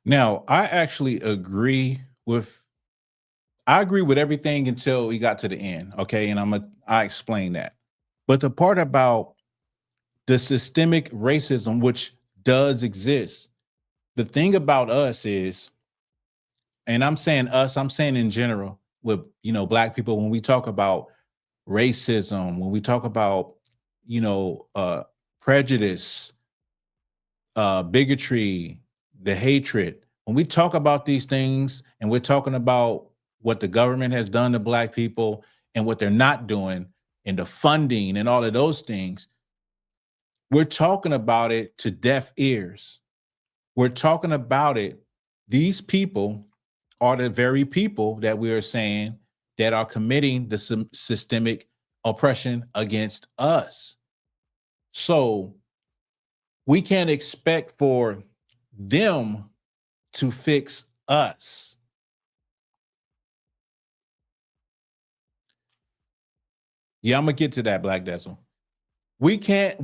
Now, I actually agree with everything until we got to the end. Okay. And I explain that. But the part about the systemic racism, which does exist, the thing about us is, and I'm saying us, I'm saying in general with, Black people, when we talk about racism, when we talk about, prejudice, bigotry, the hatred, when we talk about these things and we're talking about what the government has done to Black people and what they're not doing and the funding and all of those things, we're talking about it to deaf ears. We're talking about it. These people are the very people that we are saying that are committing the systemic oppression against us. So we can't expect for them to fix us. Yeah, I'm gonna get to that, Black Dazzle. We can't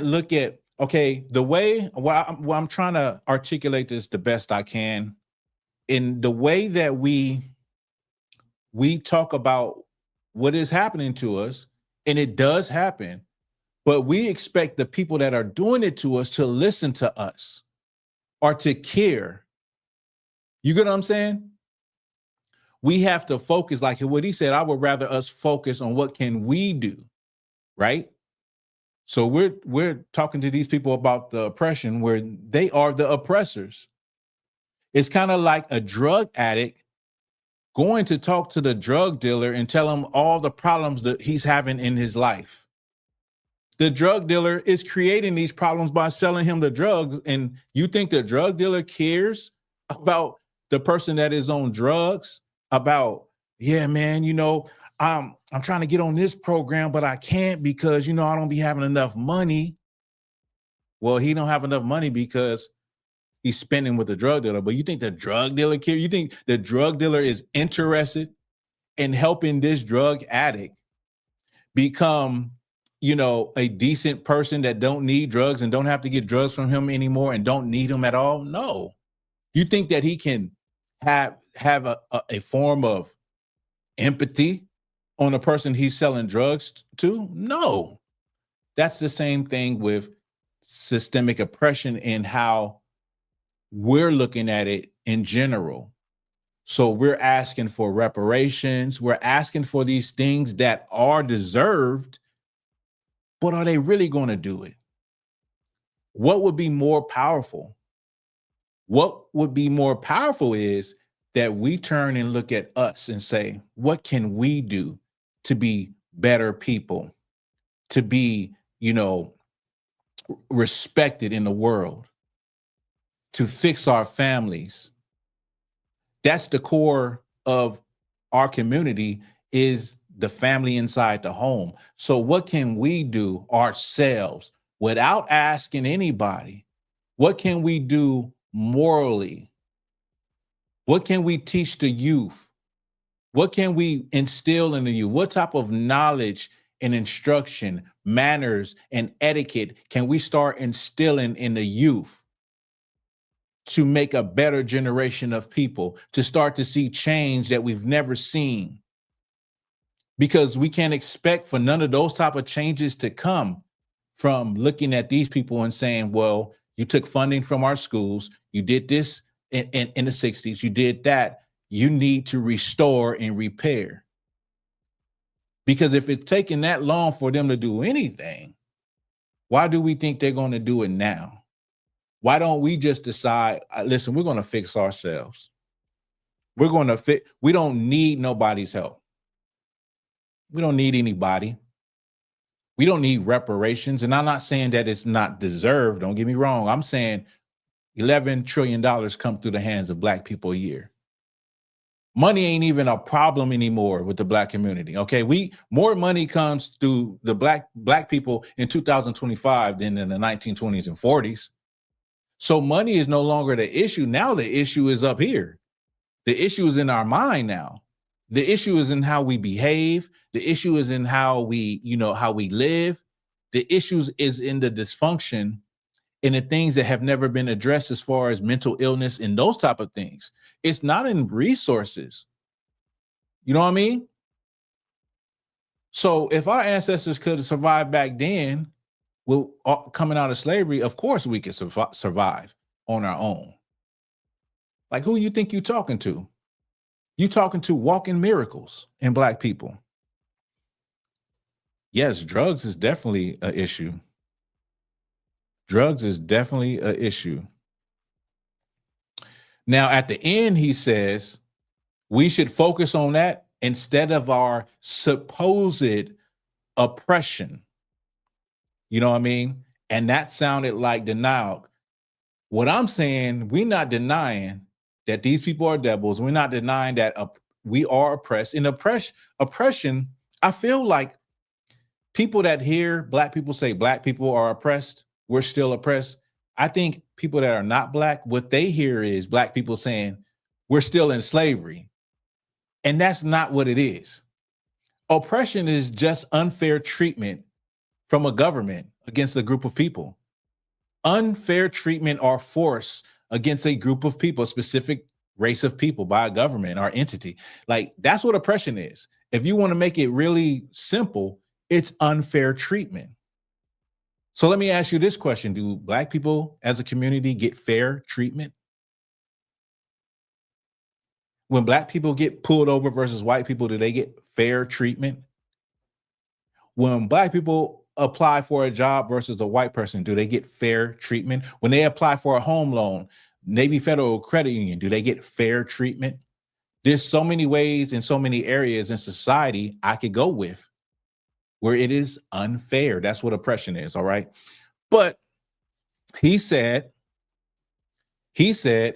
look at, okay, the way, I'm trying to articulate this the best I can. In the way that we talk about what is happening to us, and it does happen, but we expect the people that are doing it to us to listen to us or to care. You get what I'm saying? We have to focus, like what he said, I would rather us focus on what can we do, right? So we're talking to these people about the oppression where they are the oppressors. It's kind of like a drug addict going to talk to the drug dealer and tell him all the problems that he's having in his life. The drug dealer is creating these problems by selling him the drugs. And you think the drug dealer cares about the person that is on drugs? About, yeah, man, I'm trying to get on this program, but I can't because, I don't be having enough money. Well, he don't have enough money because he's spending with the drug dealer. But you think the drug dealer cares? You think the drug dealer is interested in helping this drug addict become, a decent person that don't need drugs and don't have to get drugs from him anymore and don't need him at all? No. You think that he can have a form of empathy on a person he's selling drugs to? No. That's the same thing with systemic oppression and how we're looking at it in general. So we're asking for reparations. We're asking for these things that are deserved, but are they really going to do it? What would be more powerful? What would be more powerful is that we turn and look at us and say, what can we do to be better people, to be, respected in the world, to fix our families? That's the core of our community, is the family inside the home. So what can we do ourselves without asking anybody? What can we do morally? What can we teach the youth? What can we instill in the youth? What type of knowledge and instruction, manners and etiquette can we start instilling in the youth to make a better generation of people, to start to see change that we've never seen? Because we can't expect for none of those type of changes to come from looking at these people and saying, well, you took funding from our schools, you did this in the 60s, you did that, you need to restore and repair. Because if it's taking that long for them to do anything, why do we think they're going to do it now? Why don't we just decide, listen, we're going to fix ourselves. We're going to fix, we don't need nobody's help. We don't need anybody. We don't need reparations. And I'm not saying that it's not deserved. Don't get me wrong. I'm saying $11 trillion come through the hands of Black people a year. Money ain't even a problem anymore with the Black community. Okay, more money comes through the black people in 2025 than in the 1920s and 40s. So money is no longer the issue. Now the issue is up here. The issue is in our mind now. The issue is in how we behave. The issue is in how we, how we live. The issue is in the dysfunction and the things that have never been addressed as far as mental illness and those type of things. It's not in resources. You know what I mean? So if our ancestors could have survived back then, coming out of slavery, of course we could survive on our own. Like, who you think you're talking to? You talking to walking miracles in Black people. Yes, drugs is definitely an issue. Drugs is definitely an issue. Now, at the end, he says we should focus on that instead of our supposed oppression. You know what I mean? And that sounded like denial. What I'm saying, we're not denying that these people are devils. We're not denying that we are oppressed. In oppression, I feel like people that hear Black people say Black people are oppressed, we're still oppressed. I think people that are not Black, what they hear is Black people saying we're still in slavery. And that's not what it is. Oppression is just unfair treatment from a government against a group of people. Unfair treatment or force against a group of people, a specific race of people by a government or entity. Like, that's what oppression is. If you want to make it really simple, it's unfair treatment. So let me ask you this question. Do Black people as a community get fair treatment? When Black people get pulled over versus white people, do they get fair treatment? When Black people apply for a job versus a white person, do they get fair treatment? When they apply for a home loan, Navy Federal Credit Union, do they get fair treatment? There's so many ways in so many areas in society I could go with where it is unfair. That's what oppression is, all right? But he said,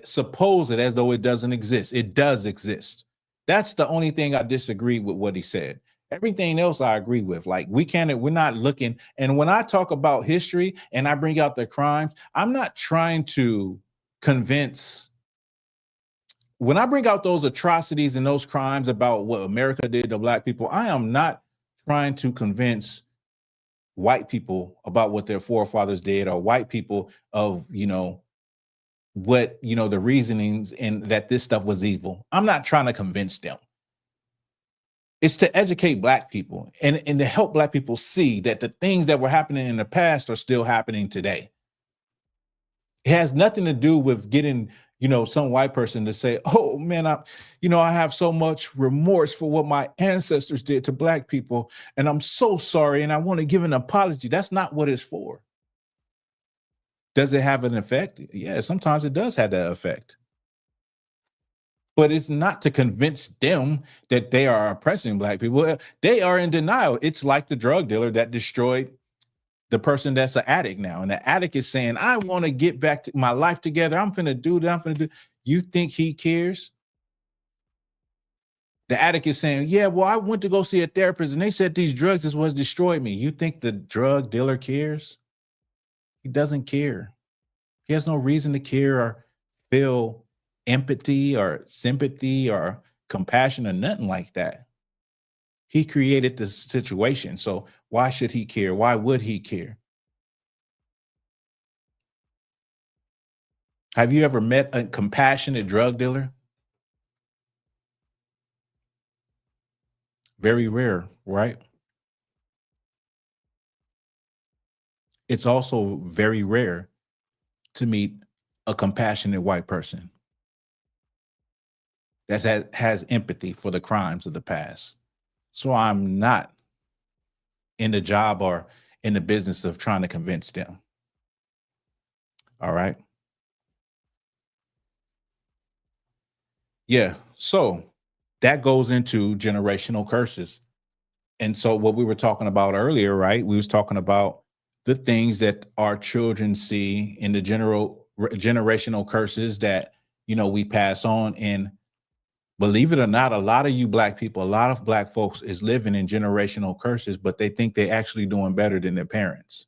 suppose it as though it doesn't exist. It does exist. That's the only thing I disagree with what he said. Everything else I agree with. Like we're not looking. And when I talk about history and I bring out the crimes, I'm not trying to convince. When I bring out those atrocities and those crimes about what America did to Black people, I am not trying to convince white people about what their forefathers did, or white people of, what, the reasonings and that this stuff was evil. I'm not trying to convince them. It's to educate Black people and to help Black people see that the things that were happening in the past are still happening today. It has nothing to do with getting, some white person to say, oh man, I have so much remorse for what my ancestors did to Black people, and I'm so sorry, and I want to give an apology. That's not what it's for. Does it have an effect? Yeah, sometimes it does have that effect. But it's not to convince them that they are oppressing Black people. They are in denial. It's like the drug dealer that destroyed the person that's an addict now. And the addict is saying, I want to get back to my life together. I'm finna do that. I'm finna do. You think he cares? The addict is saying, yeah, well, I went to go see a therapist and they said these drugs is what destroyed me. You think the drug dealer cares? He doesn't care. He has no reason to care or feel empathy or sympathy or compassion or nothing like that. He created this situation. So why should he care? Why would he care? Have you ever met a compassionate drug dealer? Very rare, right? It's also very rare to meet a compassionate white person that has empathy for the crimes of the past. So I'm not in the job or in the business of trying to convince them. All right. Yeah. So that goes into generational curses. And so what we were talking about earlier, right? We was talking about the things that our children see in the generational curses that, we pass on. And believe it or not, a lot of you Black people, a lot of Black folks is living in generational curses, but they think they're actually doing better than their parents.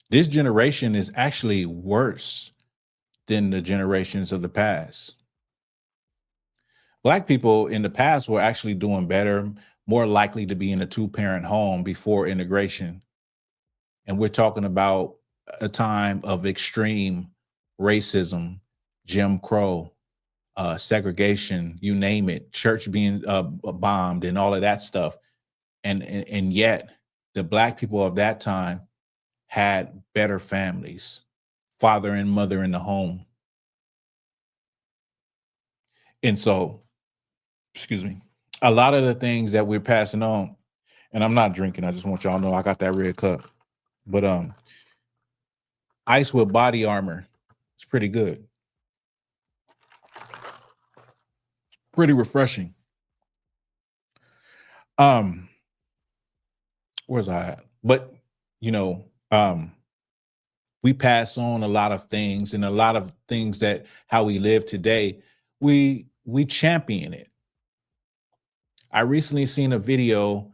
This generation is actually worse than the generations of the past. Black people in the past were actually doing better, more likely to be in a two-parent home before integration. And we're talking about a time of extreme racism, Jim Crow, segregation, you name it, church being bombed and all of that stuff. And yet the Black people of that time had better families, father and mother in the home. And so, excuse me, a lot of the things that we're passing on, and I'm not drinking, I just want y'all to know I got that red cup, but ice with body armor, it's pretty good. Pretty refreshing. Where's I at? But we pass on a lot of things, and a lot of things that how we live today, we champion it. I recently seen a video,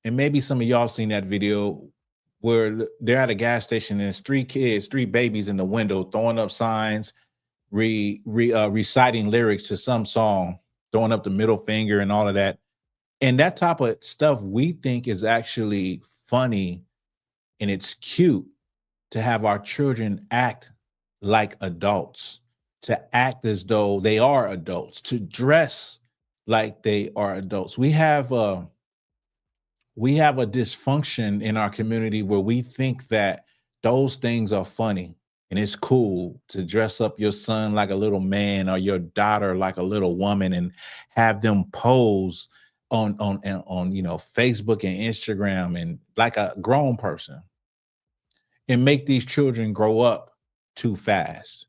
and maybe some of y'all seen that video, where they're at a gas station and there's three babies in the window throwing up signs, reciting lyrics to some song, throwing up the middle finger and all of that. And that type of stuff we think is actually funny and it's cute to have our children act like adults, to act as though they are adults, to dress like they are adults. We have a dysfunction in our community where we think that those things are funny and it's cool to dress up your son like a little man or your daughter like a little woman and have them pose on Facebook and Instagram and like a grown person, and make these children grow up too fast.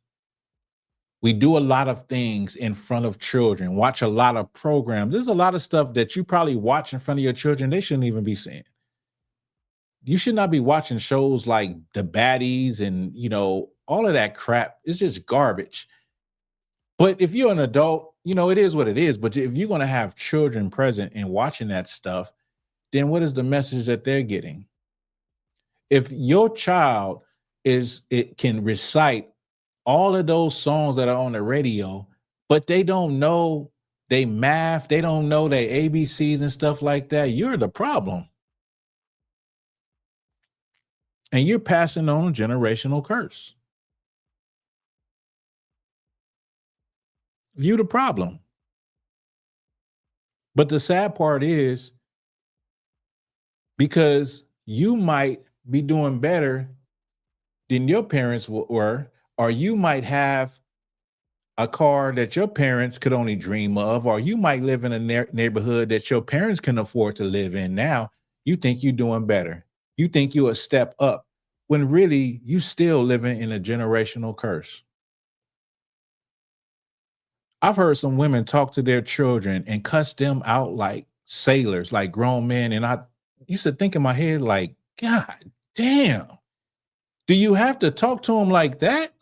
We do a lot of things in front of children, watch a lot of programs. There's a lot of stuff that you probably watch in front of your children they shouldn't even be seeing. You should not be watching shows like The Baddies and, all of that crap. It's just garbage. But if you're an adult, it is what it is. But if you're going to have children present and watching that stuff, then what is the message that they're getting? If your child can recite all of those songs that are on the radio, but they don't know they math, they don't know their ABCs and stuff like that, you're the problem. And you're passing on a generational curse. You're the problem. But the sad part is, because you might be doing better than your parents were, or you might have a car that your parents could only dream of, or you might live in a neighborhood that your parents can afford to live in now. You think you're doing better. You think you're a step up, when really you still living in a generational curse. I've heard some women talk to their children and cuss them out like sailors, like grown men. And I used to think in my head, like, God damn, do you have to talk to them like that?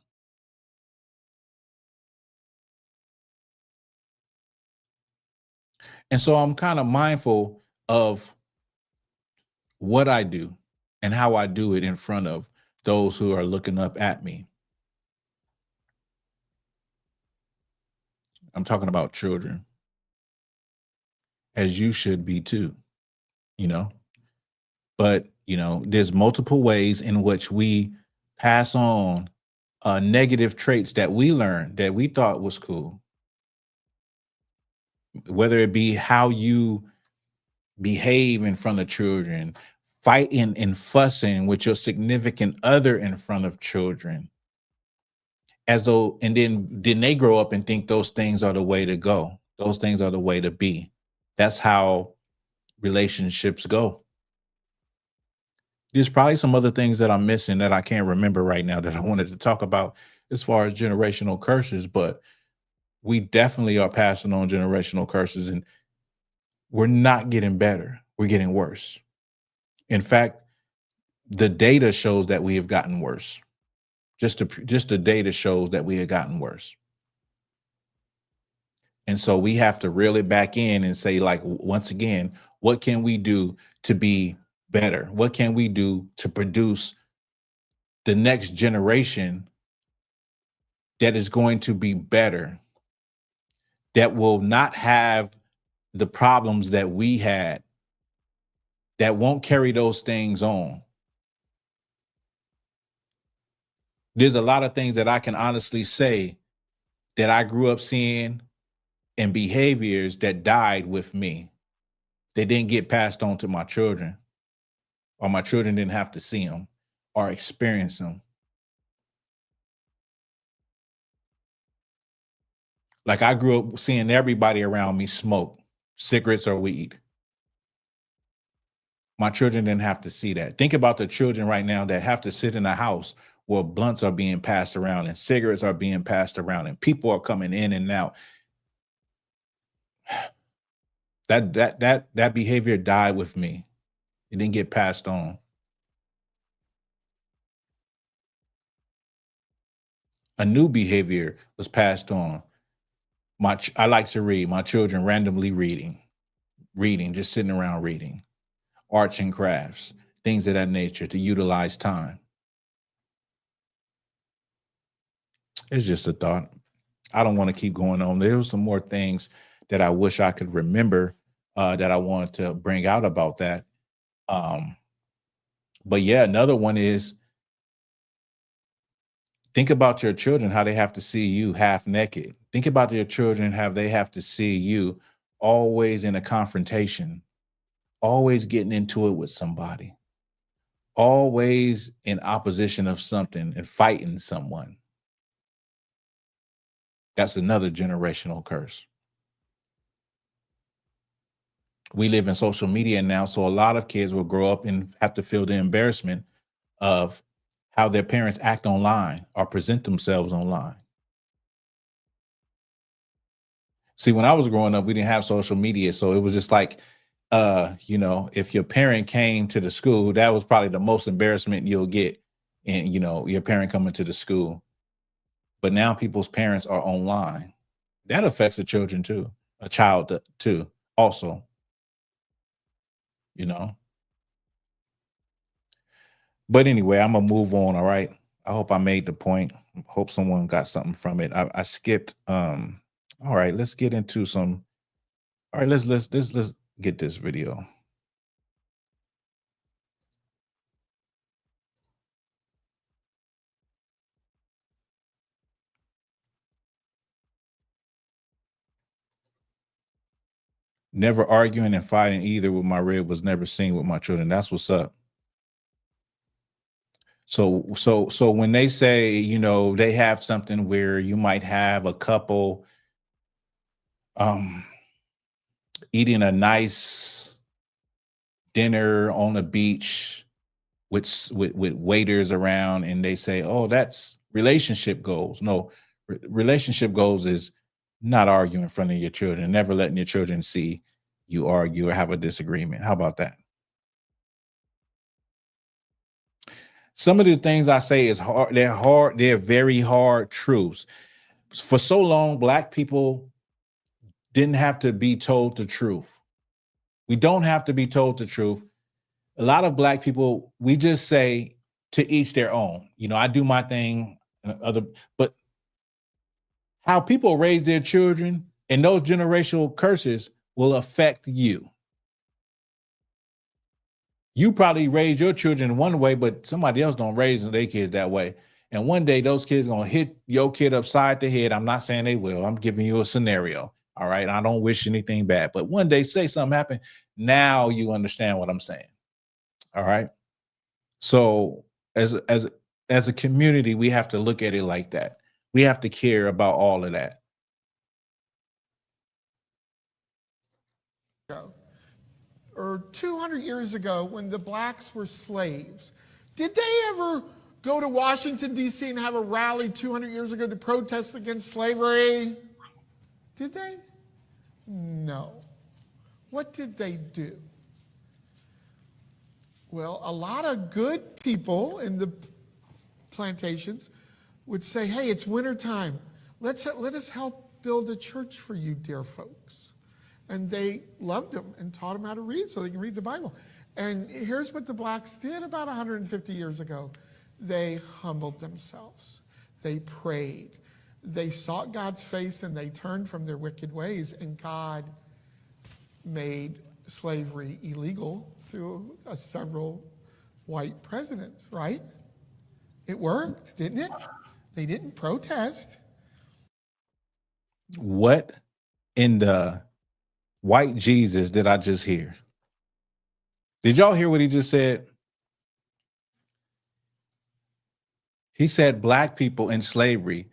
And so I'm kind of mindful of what I do and how I do it in front of those who are looking up at me. I'm talking about children, as you should be too, you know. But, there's multiple ways in which we pass on negative traits that we learned that we thought was cool, whether it be how you behave in front of children, fighting and fussing with your significant other in front of children, as though, and then they grow up and think those things are the way to go. Those things are the way to be. That's how relationships go. There's probably some other things that I'm missing that I can't remember right now that I wanted to talk about as far as generational curses, but we definitely are passing on generational curses, and we're not getting better. We're getting worse. In fact, the data shows that we have gotten worse. Just the data shows that we have gotten worse. And so we have to reel it back in and say, like, once again, what can we do to be better? What can we do to produce the next generation that is going to be better, that will not have the problems that we had, that won't carry those things on? There's a lot of things that I can honestly say that I grew up seeing, and behaviors that died with me. They didn't get passed on to my children, or my children didn't have to see them or experience them. Like, I grew up seeing everybody around me smoke cigarettes or weed. My children didn't have to see that. Think about the children right now that have to sit in a house where blunts are being passed around and cigarettes are being passed around and people are coming in and out. That behavior died with me. It didn't get passed on. A new behavior was passed on. I like to read. My children randomly reading, just sitting around reading, arts and crafts, things of that nature to utilize time. It's just a thought. I don't want to keep going on. There was some more things that I wish I could remember that I wanted to bring out about that. But yeah, another one is, think about your children, how they have to see you half naked. Think about your children, how they have to see you always in a confrontation, always getting into it with somebody, always in opposition of something and fighting someone. That's another generational curse. We live in social media now, so a lot of kids will grow up and have to feel the embarrassment of how their parents act online or present themselves online. See, when I was growing up, we didn't have social media. So it was just like, if your parent came to the school, that was probably the most embarrassment you'll get. And, your parent coming to the school. But now people's parents are online. That affects the children too, a child too, also, But anyway, I'm gonna move on. All right. I hope I made the point. Hope someone got something from it. I skipped. All right, let's get into some. All right, let's get this video. Never arguing and fighting either with my rib was never seen with my children. That's what's up. So when they say, they have something where you might have a couple eating a nice dinner on the beach with waiters around, and they say, oh, that's relationship goals. No, relationship goals is not arguing in front of your children, never letting your children see you argue or have a disagreement. How about that? Some of the things I say is hard. They're very hard truths. For so long, Black people didn't have to be told the truth. We don't have to be told the truth. A lot of Black people, we just say to each their own. I do my thing, but how people raise their children and those generational curses will affect you. You probably raise your children one way, but somebody else don't raise their kids that way. And one day those kids gonna hit your kid upside the head. I'm not saying they will. I'm giving you a scenario. All right. I don't wish anything bad, but one day say something happen. Now you understand what I'm saying. All right. So as a community, we have to look at it like that. We have to care about all of that. Or 200 years ago, when the blacks were slaves, did they ever go to Washington, D.C. and have a rally 200 years ago to protest against slavery? Did they? No. What did they do? Well, a lot of good people in the plantations would say, hey, it's wintertime. Let us help build a church for you, dear folks. And they loved them and taught them how to read so they can read the Bible. And here's what the blacks did about 150 years ago. They humbled themselves. They prayed. They sought God's face and they turned from their wicked ways. And God made slavery illegal through several white presidents, right? It worked, didn't it? They didn't protest. What in the white Jesus did I just hear? Did y'all hear what he just said? He said Black people in slavery.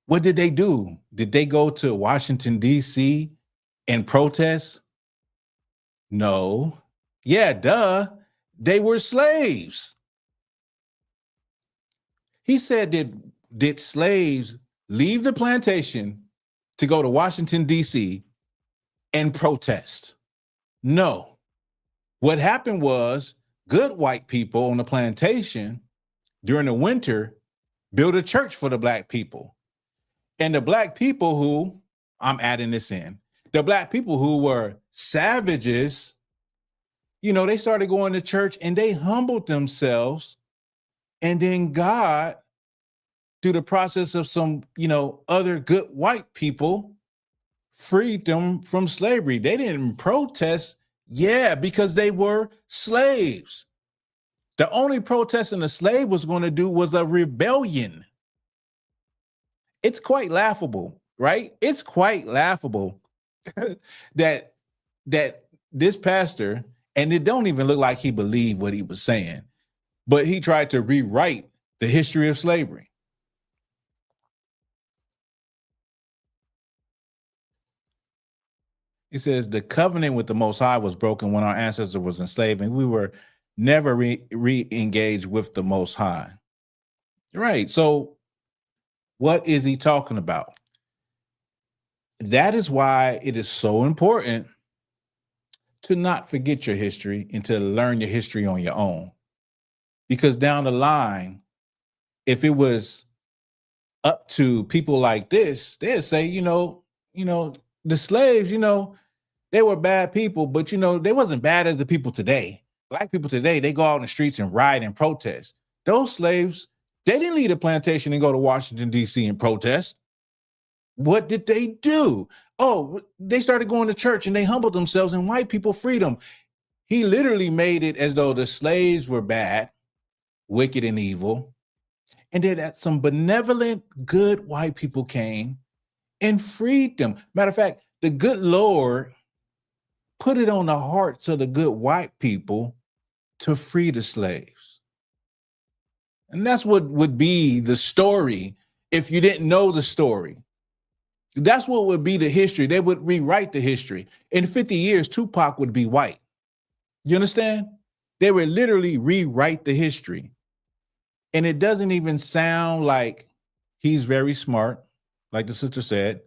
What did they do? Did they go to Washington, D.C. and protest? No. Yeah, duh. They were slaves. He said, did slaves leave the plantation to go to Washington, D.C. and protest? No. What happened was good white people on the plantation during the winter built a church for the Black people. And the Black people who, I'm adding this in, the Black people who were savages, they started going to church and they humbled themselves. And then God, through the process of some, other good white people, freed them from slavery. They didn't protest, because they were slaves. The only protesting a slave was going to do was a rebellion. It's quite laughable, right? It's quite laughable that this pastor, and it don't even look like he believed what he was saying, but he tried to rewrite the history of slavery. He says the covenant with the Most High was broken when our ancestor was enslaved, and we were never re-engaged with the Most High. Right. So what is he talking about? that is why it is so important to not forget your history and to learn your history on your own. Because down the line, if it was up to people like this, they'd say, the slaves, they were bad people, but they wasn't bad as the people today. Black people today, they go out in the streets and riot and protest. Those slaves, they didn't leave the plantation and go to Washington, D.C. and protest. What did they do? Oh, they started going to church and they humbled themselves and white people freed them. He literally made it as though the slaves were bad, wicked and evil. And then that some benevolent, good white people came and freed them. Matter of fact, the good Lord put it on the hearts of the good white people to free the slaves. And that's what would be the story if you didn't know the story. That's what would be the history. They would rewrite the history. In 50 years, Tupac would be white. You understand? They would literally rewrite the history. And it doesn't even sound like he's very smart, like the sister said.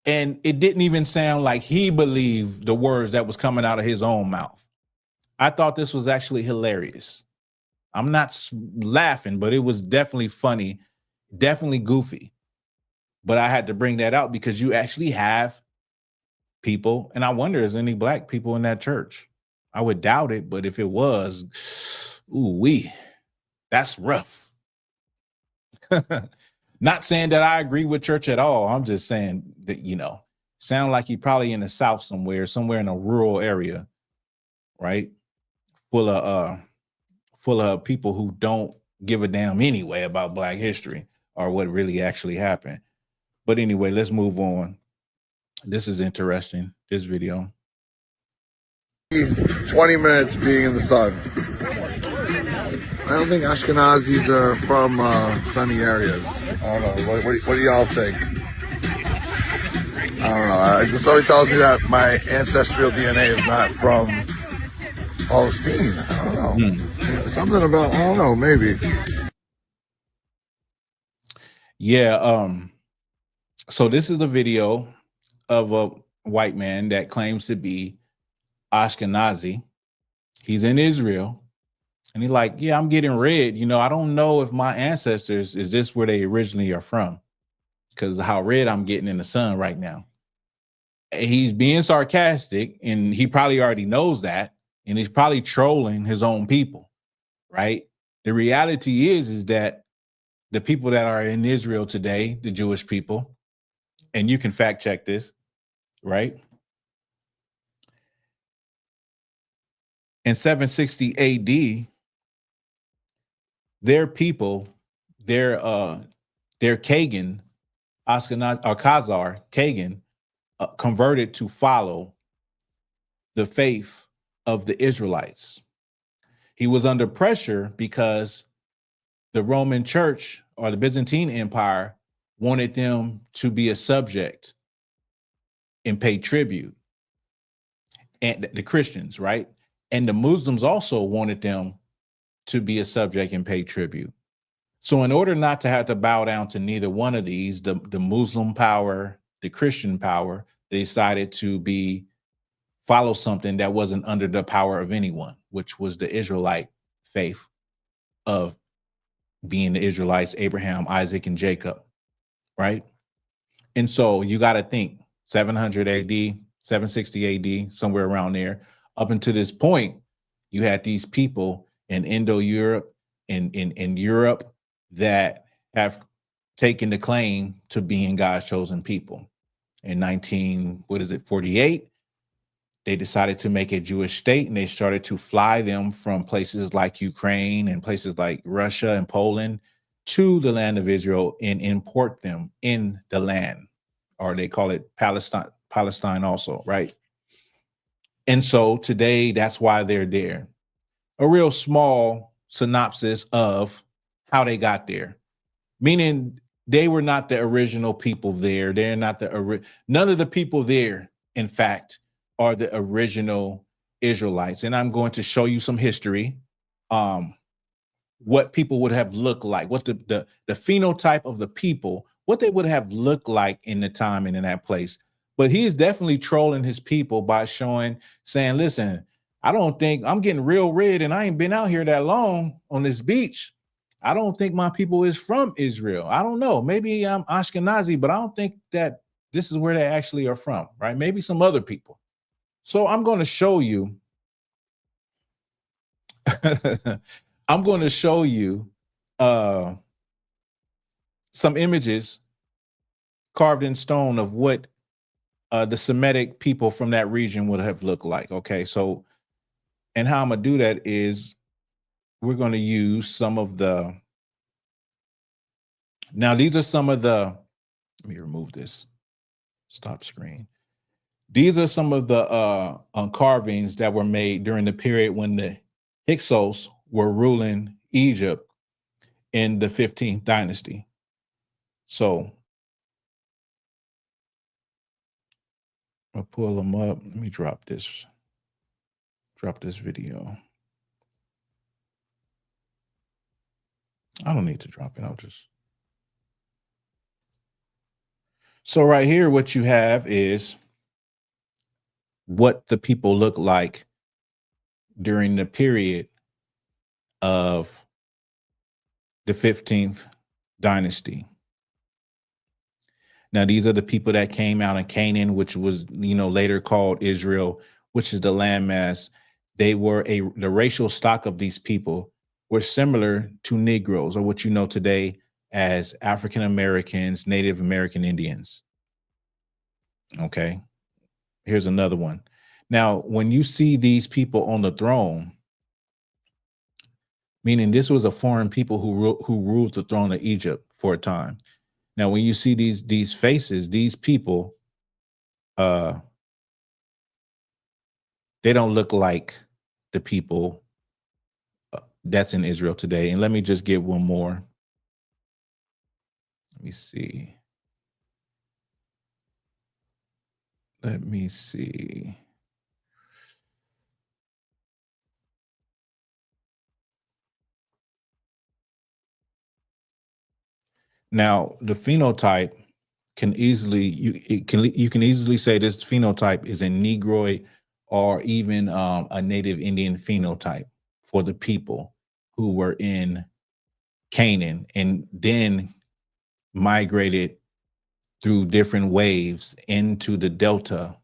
And it didn't even sound like he believed the words that was coming out of his own mouth. I thought this was actually hilarious. I'm not laughing, but it was definitely funny, definitely goofy. But I had to bring that out because you actually have people, and I wonder, is any black people in that church? I would doubt it, but if it was, that's rough. Not saying that I agree with church at all. I'm just saying that, sound like he probably in the South somewhere in a rural area, right? Full of people who don't give a damn anyway about Black history or what really actually happened. But anyway, let's move on. This is interesting, this video. 20 minutes being in the sun. I don't think Ashkenazis are from sunny areas. I don't know. What do y'all think? I don't know. Somebody tells me that my ancestral DNA is not from Palestine. I don't know. Something about, I don't know, maybe. Yeah. So this is a video of a white man that claims to be Ashkenazi. He's in Israel. And he's like, yeah, I'm getting red. I don't know if my ancestors, is this where they originally are from? Because of how red I'm getting in the sun right now. And he's being sarcastic, and he probably already knows that. And he's probably trolling his own people, right? The reality is that the people that are in Israel today, the Jewish people, and you can fact check this, right? In 760 AD, their people, their Kagan, Ashkenaz or Khazar Kagan, converted to follow the faith of the Israelites. He was under pressure because the Roman Church or the Byzantine Empire wanted them to be a subject and pay tribute, and the Christians, right? And the Muslims also wanted them to be a subject and pay tribute. So in order not to have to bow down to neither one of these, the Muslim power, the Christian power, they decided to follow something that wasn't under the power of anyone, which was the Israelite faith of being the Israelites, Abraham, Isaac, and Jacob, right? And so you got to think 700 AD, 760 AD, somewhere around there. Up until this point, you had these people in Indo-Europe and in Europe that have taken the claim to being God's chosen people. In 48, they decided to make a Jewish state, and they started to fly them from places like Ukraine and places like Russia and Poland to the land of Israel and import them in the land, or they call it Palestine also, right? And so today, that's why they're there. A real small synopsis of how they got there, meaning they were not the original people there. They're not none of the people there, in fact, are the original Israelites. And I'm going to show you some history, what people would have looked like, what the phenotype of the people what they would have looked like in the time and in that place. But he's definitely trolling his people by saying, listen, I don't think I'm getting real red and I ain't been out here that long on this beach. I don't think my people is from Israel. I don't know. Maybe I'm Ashkenazi, but I don't think that this is where they actually are from, right? Maybe some other people. So I'm going to show you. I'm going to show you some images carved in stone of what the Semitic people from that region would have looked like. Okay, so and how I'm gonna do that is we're going to use some of the. Now these are some of the. Let me remove this. Stop screen. These are some of the carvings that were made during the period when the Hyksos were ruling Egypt in the 15th dynasty. So I'll pull them up. Let me drop this video. I don't need to drop it. I'll just. So right here, what you have is what the people look like during the period of the 15th dynasty. Now, these are the people that came out of Canaan, which was, later called Israel, which is the landmass. They were the racial stock of these people were similar to Negroes, or what you know today as African Americans, Native American Indians. Okay, here's another one. Now, when you see these people on the throne, meaning this was a foreign people who ruled the throne of Egypt for a time. Now, when you see these faces, these people, they don't look like the people that's in Israel today. And let me just get one more. Let me see. Let me see. Now, the phenotype can easily you can easily say this phenotype is a Negroid or even a Native Indian phenotype for the people who were in Canaan and then migrated through different waves into the delta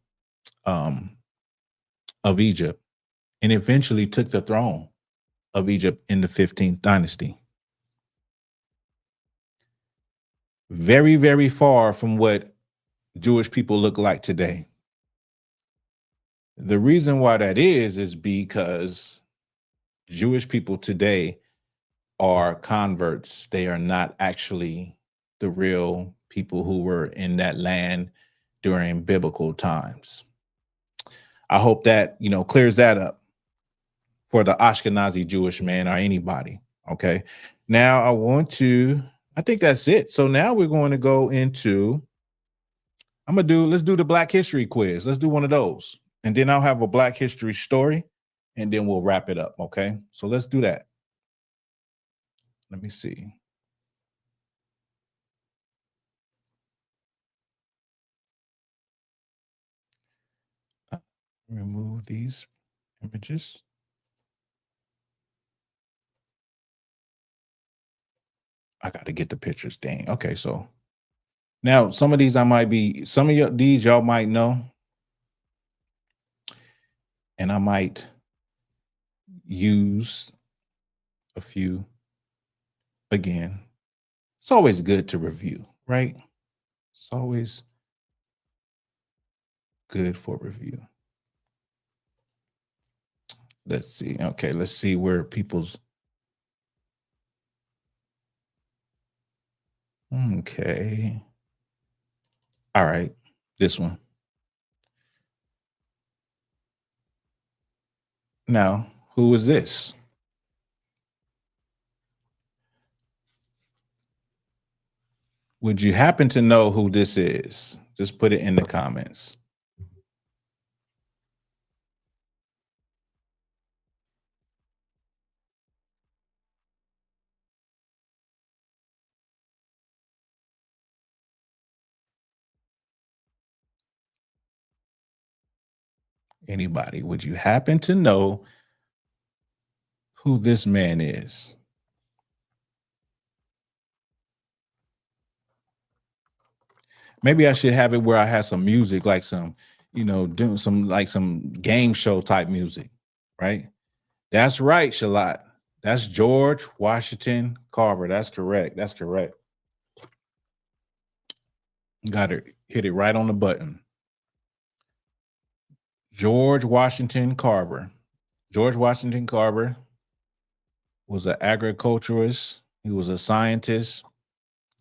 of Egypt and eventually took the throne of Egypt in the 15th dynasty. Very, very far from what Jewish people look like today. The reason why that is because Jewish people today are converts. They are not actually the real people who were in that land during biblical times. I hope that, clears that up for the Ashkenazi Jewish man or anybody. Okay. Now I think that's it. So now we're going to go into, let's do the Black History quiz. Let's do one of those. And then I'll have a Black History story and then we'll wrap it up. Okay. So let's do that. Let me see. Remove these images. I got to get the pictures. Dang. Okay. So now some of these these y'all might know. And I might use a few again. It's always good to review, right? It's always good for review. Let's see. Okay, let's see where people's. Okay. All right, this one. Now, who is this? Would you happen to know who this is? Just put it in the comments. Anybody? Would you happen to know who this man is? Maybe I should have it where I have some music, like some, doing some game show type music, right? That's right, Shalat. That's George Washington Carver. That's correct. That's correct. Got to hit it right on the button. George Washington Carver. George Washington Carver was an agriculturist. He was a scientist.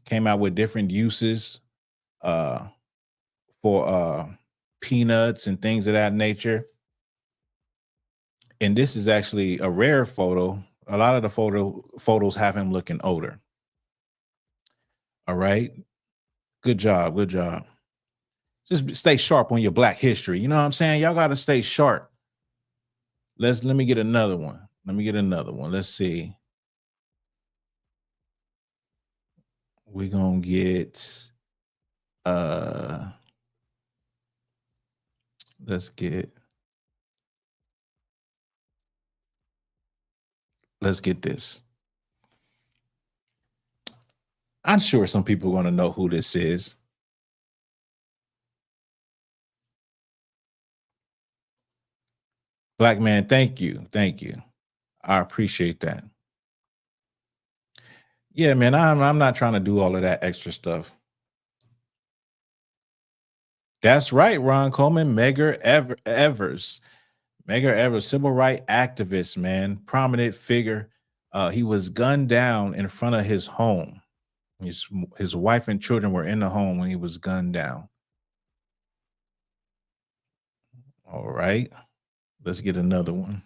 Came out with different uses uh, for peanuts and things of that nature. And this is actually a rare photo. A lot of the photos have him looking older. All right. Good job. Good job. Just stay sharp on your Black history. You know what I'm saying? Y'all got to stay sharp. Let me get another one. Let me get another one. Let's see. We're gonna get let's get this. I'm sure some people are gonna know who this is. Black man, thank you. Thank you. I appreciate that. Yeah, man, I'm not trying to do all of that extra stuff. That's right, Ron Coleman, Evers. Medgar Evers, civil rights activist, man, prominent figure. He was gunned down in front of his home. His wife and children were in the home when he was gunned down. All right, let's get another one.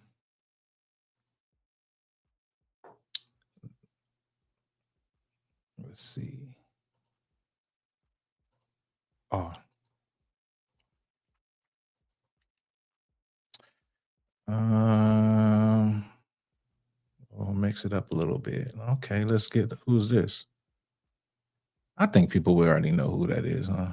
Let's see. Oh. We'll mix it up a little bit. Okay, let's get, who's this? I think people will already know who that is, huh?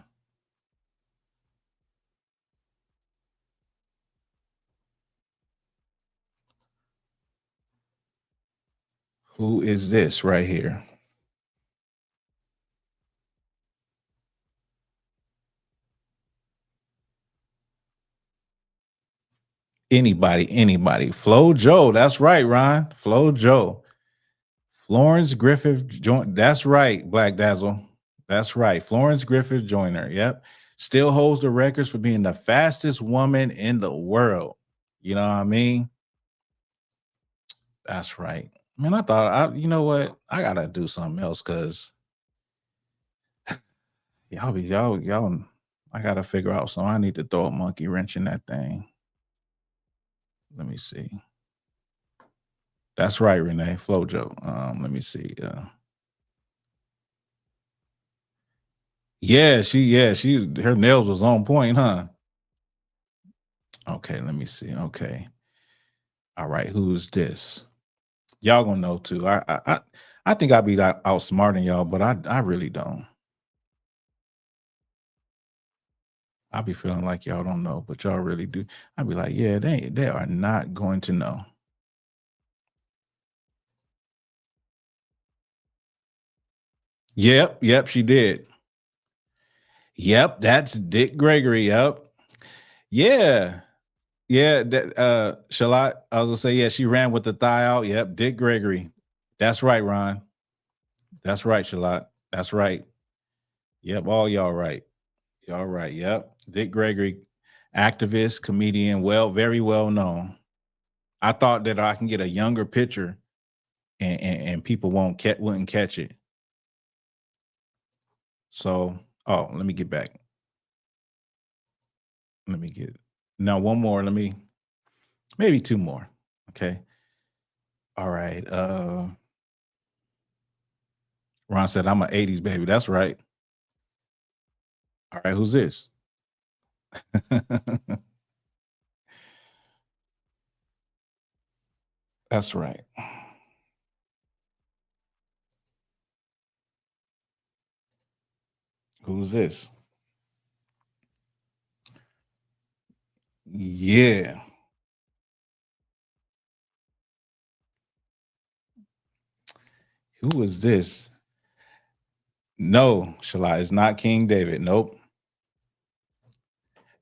Who is this right here? Anybody. Flo Joe. That's right, Ron. Flo Joe. Florence Griffith Joyner. That's right, Black Dazzle. That's right. Florence Griffith Joyner. Yep. Still holds the records for being the fastest woman in the world. You know what I mean? That's right. Man, I thought, you know what? I gotta do something else because y'all. I gotta figure out something. I need to throw a monkey wrench in that thing. Let me see. That's right, Renee Flojo. Let me see. She her nails was on point, huh? Okay, let me see. Okay. All right, who's this? Y'all gonna know too. I think I'll be outsmarting y'all, but I really don't. I'll be feeling like y'all don't know, but y'all really do. I'll be like, yeah, they are not going to know. Yep, she did. Yep, that's Dick Gregory. Yep. Yeah. Yeah, shall I was gonna say, yeah, she ran with the thigh out. Yep, Dick Gregory. That's right, Ron. That's right, Shalot. That's right. Yep, all y'all right. Y'all right. Yep. Dick Gregory, activist, comedian, very well known. I thought that I can get a younger picture and people wouldn't catch it. So, let me get back. Let me get now one more. Maybe two more. Okay. All right. Ron said, I'm an 80s baby. That's right. All right, who's this? That's right. Who's this? Yeah. Who is this? No, Shalai, it's not King David. Nope.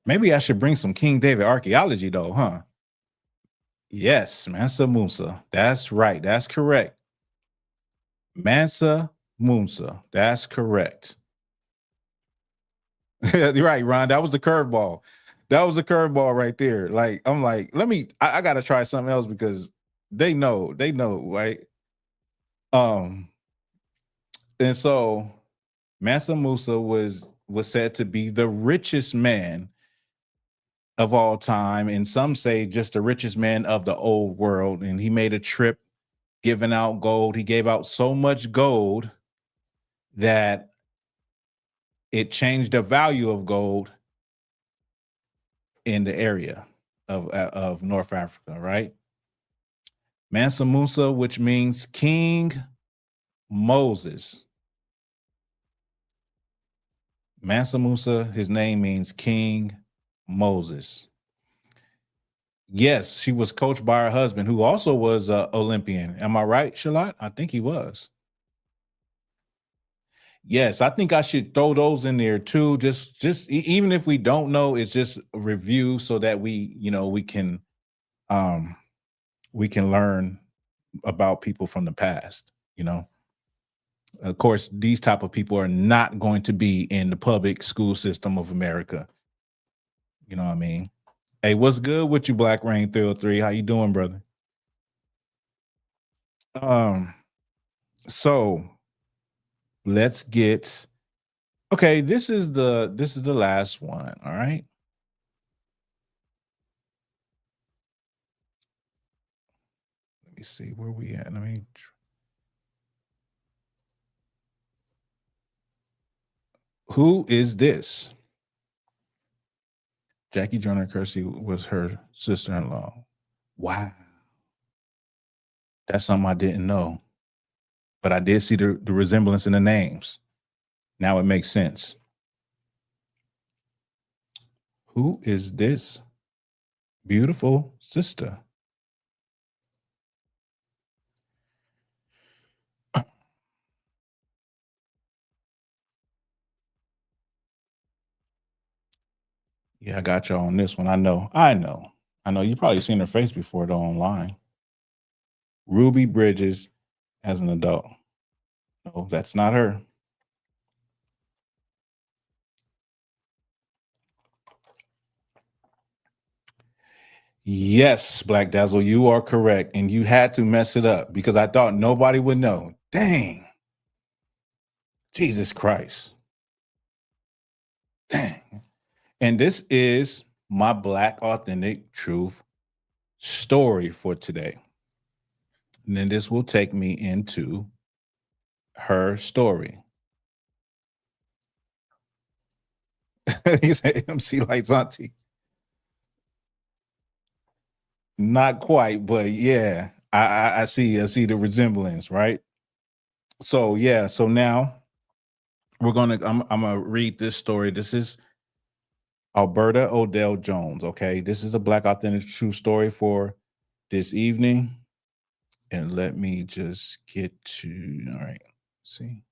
Maybe I should bring some King David archaeology though, huh? Yes, Mansa Musa. That's right. That's correct. Mansa Musa. That's correct. You're right, Ron. That was the curveball. That was the curveball right there. Like, I'm like, I gotta try something else because they know, right? Um, and so Mansa Musa was said to be the richest man of all time, and some say just the richest man of the old world. And he made a trip giving out gold. He gave out so much gold that it changed the value of gold in the area of North Africa, right? Mansa Musa, which means King Moses. Mansa Musa, his name means King Moses. Yes, she was coached by her husband, who also was an Olympian. Am I right, Shalot? I think he was. Yes, I think I should throw those in there too. Even if we don't know, it's just a review so that um we can learn about people from the past. Of course, these type of people are not going to be in the public school system of America. You know what I mean? Hey, what's good with you, Black Rain 303? How you doing, brother? Um, so let's get okay. This is the last one. All right. Let me see where we at. Who is this? Jackie Joyner Kersey was her sister-in-law. Wow. That's something I didn't know. But I did see the resemblance in the names. Now it makes sense. Who is this beautiful sister? Yeah, I got y'all on this one. I know. You probably seen her face before though online. Ruby Bridges as an adult. No, that's not her. Yes, Black Dazzle, you are correct. And you had to mess it up because I thought nobody would know. Dang. Jesus Christ. Dang. And this is my Black Authentic Truth story for today. And then this will take me into her story. He said MC Lights Auntie. Not quite, but yeah, I see the resemblance, right? So yeah, so now I'm gonna read this story. This is Alberta Odell Jones. Okay, this is a Black Authentic True Story for this evening. And let me just get to all right. See.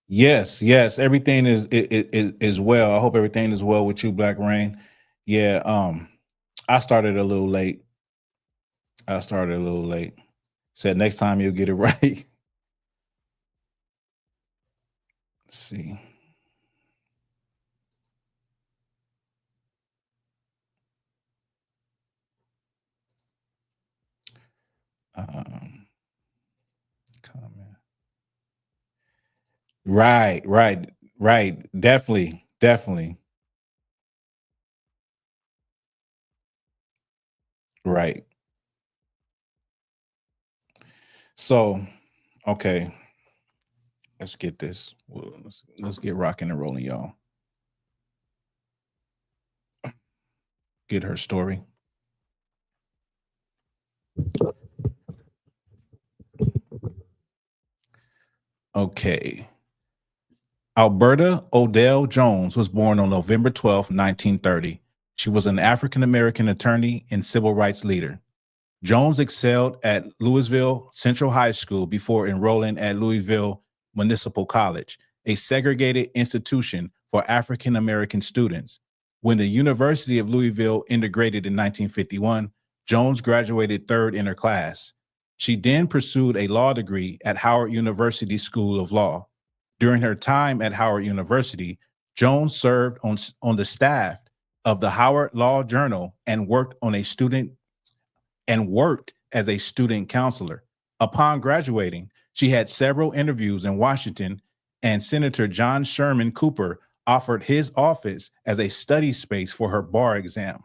Yes, everything is well. I hope everything is well with you, Black Rain. Yeah, I started a little late. Said next time you'll get it right. Let's see. Um, comment. Right. Definitely. Right. So, okay, let's get this. Well, let's get rocking and rolling, y'all. Get her story. Okay. Alberta Odell Jones was born on November 12, 1930. She was an African-American attorney and civil rights leader. Jones excelled at Louisville Central High School before enrolling at Louisville Municipal College, a segregated institution for African-American students. When the University of Louisville integrated in 1951, Jones graduated third in her class. She then pursued a law degree at Howard University School of Law. During her time at Howard University, Jones served on the staff of the Howard Law Journal and worked as a student counselor. Upon graduating, she had several interviews in Washington, and Senator John Sherman Cooper offered his office as a study space for her bar exam.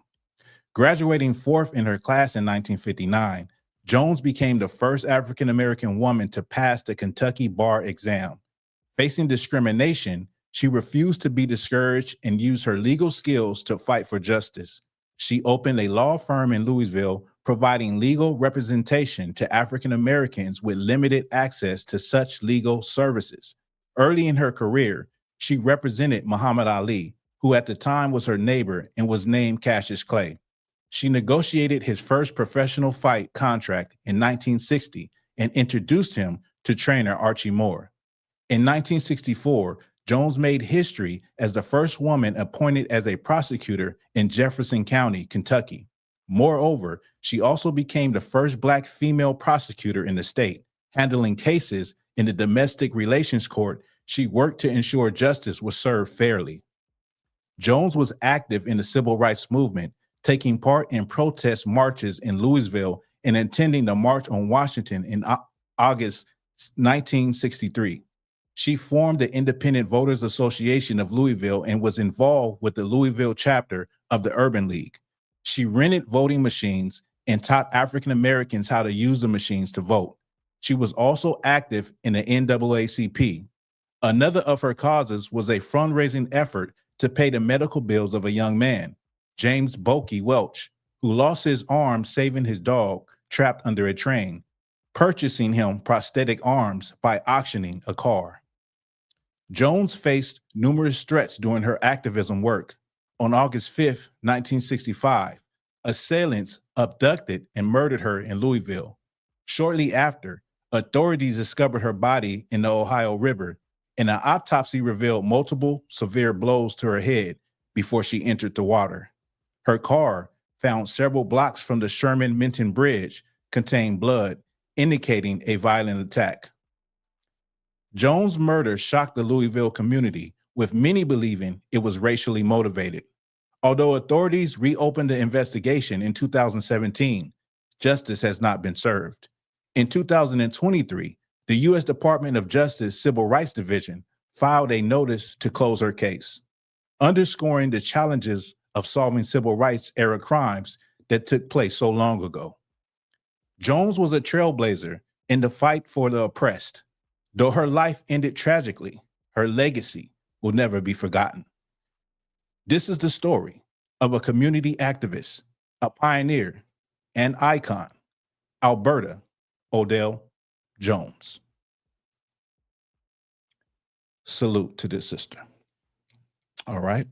Graduating fourth in her class in 1959, Jones became the first African-American woman to pass the Kentucky bar exam. Facing discrimination, she refused to be discouraged and used her legal skills to fight for justice. She opened a law firm in Louisville, providing legal representation to African Americans with limited access to such legal services. Early in her career, she represented Muhammad Ali, who at the time was her neighbor and was named Cassius Clay. She negotiated his first professional fight contract in 1960 and introduced him to trainer Archie Moore. In 1964, Jones made history as the first woman appointed as a prosecutor in Jefferson County, Kentucky. Moreover, she also became the first Black female prosecutor in the state. Handling cases in the domestic relations court, she worked to ensure justice was served fairly. Jones was active in the civil rights movement, taking part in protest marches in Louisville and attending the March on Washington in August 1963. She formed the Independent Voters Association of Louisville and was involved with the Louisville chapter of the Urban League. She rented voting machines and taught African Americans how to use the machines to vote. She was also active in the NAACP. Another of her causes was a fundraising effort to pay the medical bills of a young man, James Bokey Welch, who lost his arm saving his dog trapped under a train, purchasing him prosthetic arms by auctioning a car. Jones faced numerous threats during her activism work. On August 5, 1965, assailants abducted and murdered her in Louisville. Shortly after, authorities discovered her body in the Ohio River, and an autopsy revealed multiple severe blows to her head before she entered the water. Her car, found several blocks from the Sherman-Minton Bridge, contained blood, indicating a violent attack. Jones' murder shocked the Louisville community, with many believing it was racially motivated. Although authorities reopened the investigation in 2017, justice has not been served. In 2023, the U.S. Department of Justice Civil Rights Division filed a notice to close her case, underscoring the challenges of solving civil rights era crimes that took place so long ago. Jones was a trailblazer in the fight for the oppressed. Though her life ended tragically, her legacy will never be forgotten. This is the story of a community activist, a pioneer, and icon, Alberta Odell Jones. Salute to this sister. All right.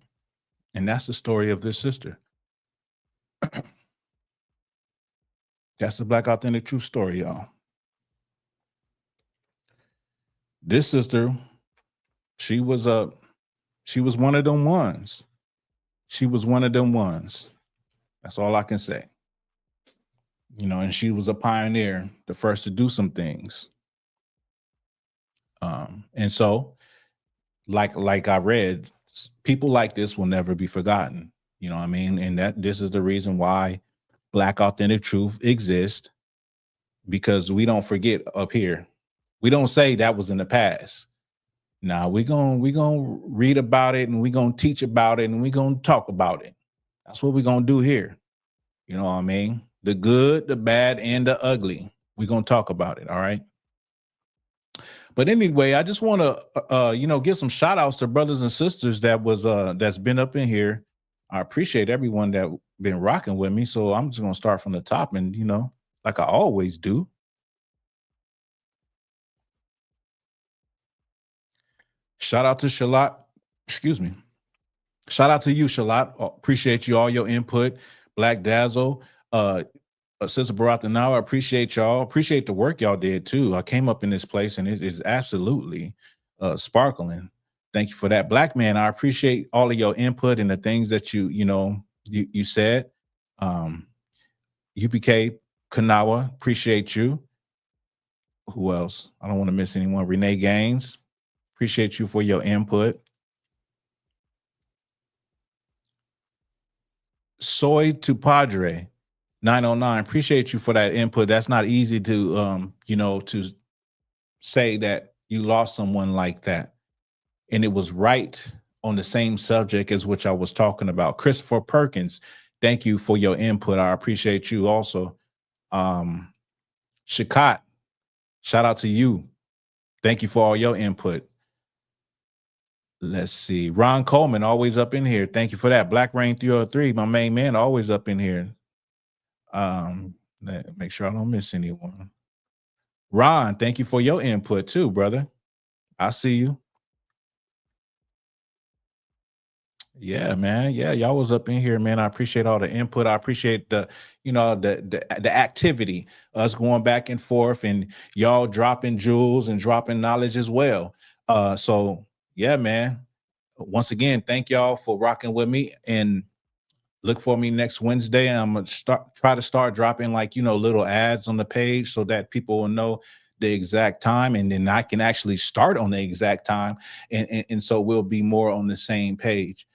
And that's the story of this sister. That's the Black Authentic True Story, y'all. This sister, she was one of them ones. She was one of them ones. That's all I can say. You know, and she was a pioneer, the first to do some things. And so, like I read, people like this will never be forgotten. You know what I mean? And this is the reason why Black Authentic Truth exists, because we don't forget up here. We don't say that was in the past. Now we gonna read about it, and we gonna teach about it, and we gonna talk about it. That's what we're gonna do here. You know what I mean? The good, the bad, and the ugly. We're gonna talk about it. All right. But anyway, I just want to give some shout outs to brothers and sisters that's been up in here. I appreciate everyone that been rocking with me. So I'm just gonna start from the top, and like I always do. Shout out to Shalat. Excuse me. Shout out to you, Shalat. Appreciate you, all your input. Black Dazzle, Sister Baratha now, I appreciate y'all. Appreciate the work y'all did too. I came up in this place and it is absolutely sparkling. Thank you for that. Black man, I appreciate all of your input and the things that you said. UPK Kanawa, appreciate you. Who else? I don't want to miss anyone. Renee Gaines, appreciate you for your input. Soy to Padre 909, appreciate you for that input. That's not easy to to say that you lost someone like that, and it was right on the same subject as which I was talking about. Christopher Perkins, thank you for your input. I appreciate you also. Shakat, shout out to you. Thank you for all your input. Let's see. Ron Coleman, always up in here. Thank you for that. Black Rain 303, my main man, always up in here. Make sure I don't miss anyone. Ron, thank you for your input too, brother. I see you. Yeah, man. Yeah, y'all was up in here, man. I appreciate all the input. I appreciate the activity, us going back and forth, and y'all dropping jewels and dropping knowledge as well. So yeah, man. Once again, thank y'all for rocking with me, and look for me next Wednesday. I'm gonna try to start dropping little ads on the page so that people will know the exact time, and then I can actually start on the exact time, and so we'll be more on the same page.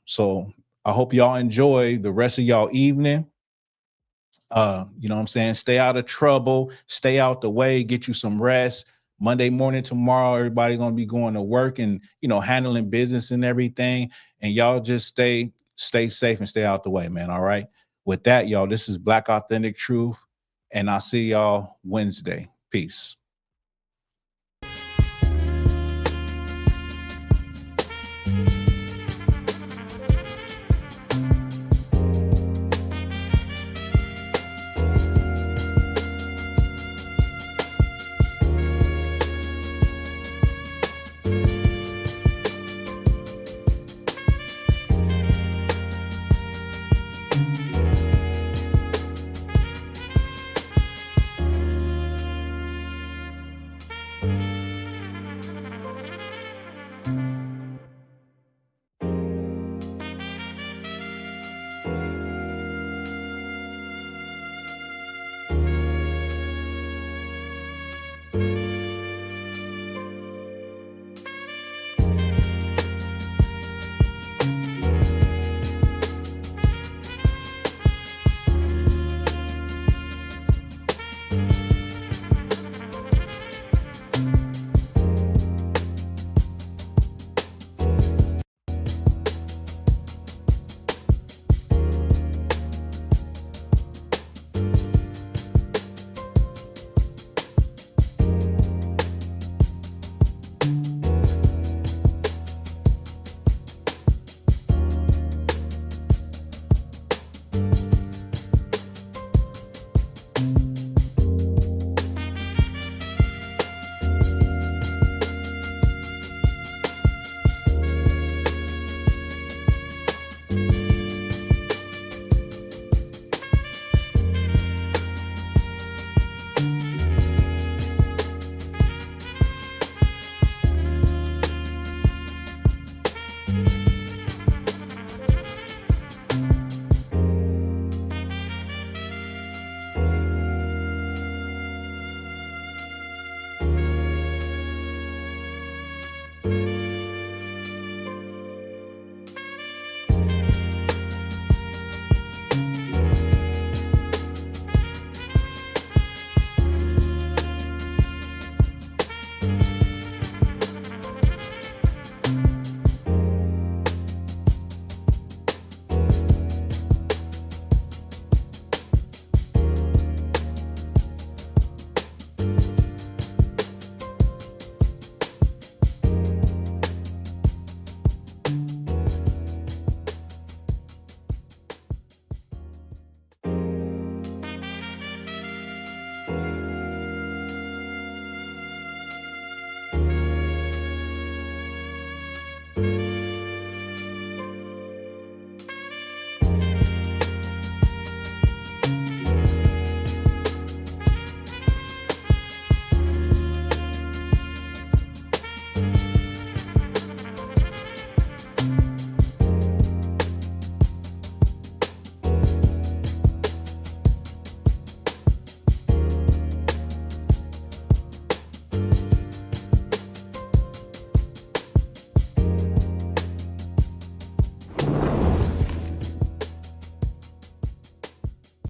So I hope y'all enjoy the rest of y'all evening. You know what I'm saying? Stay out of trouble, stay out the way, get you some rest. Monday morning tomorrow, everybody gonna be going to work and handling business and everything. And y'all just stay safe and stay out the way, man. All right. With that, y'all, this is Black Authentic Truth, and I'll see y'all Wednesday. Peace.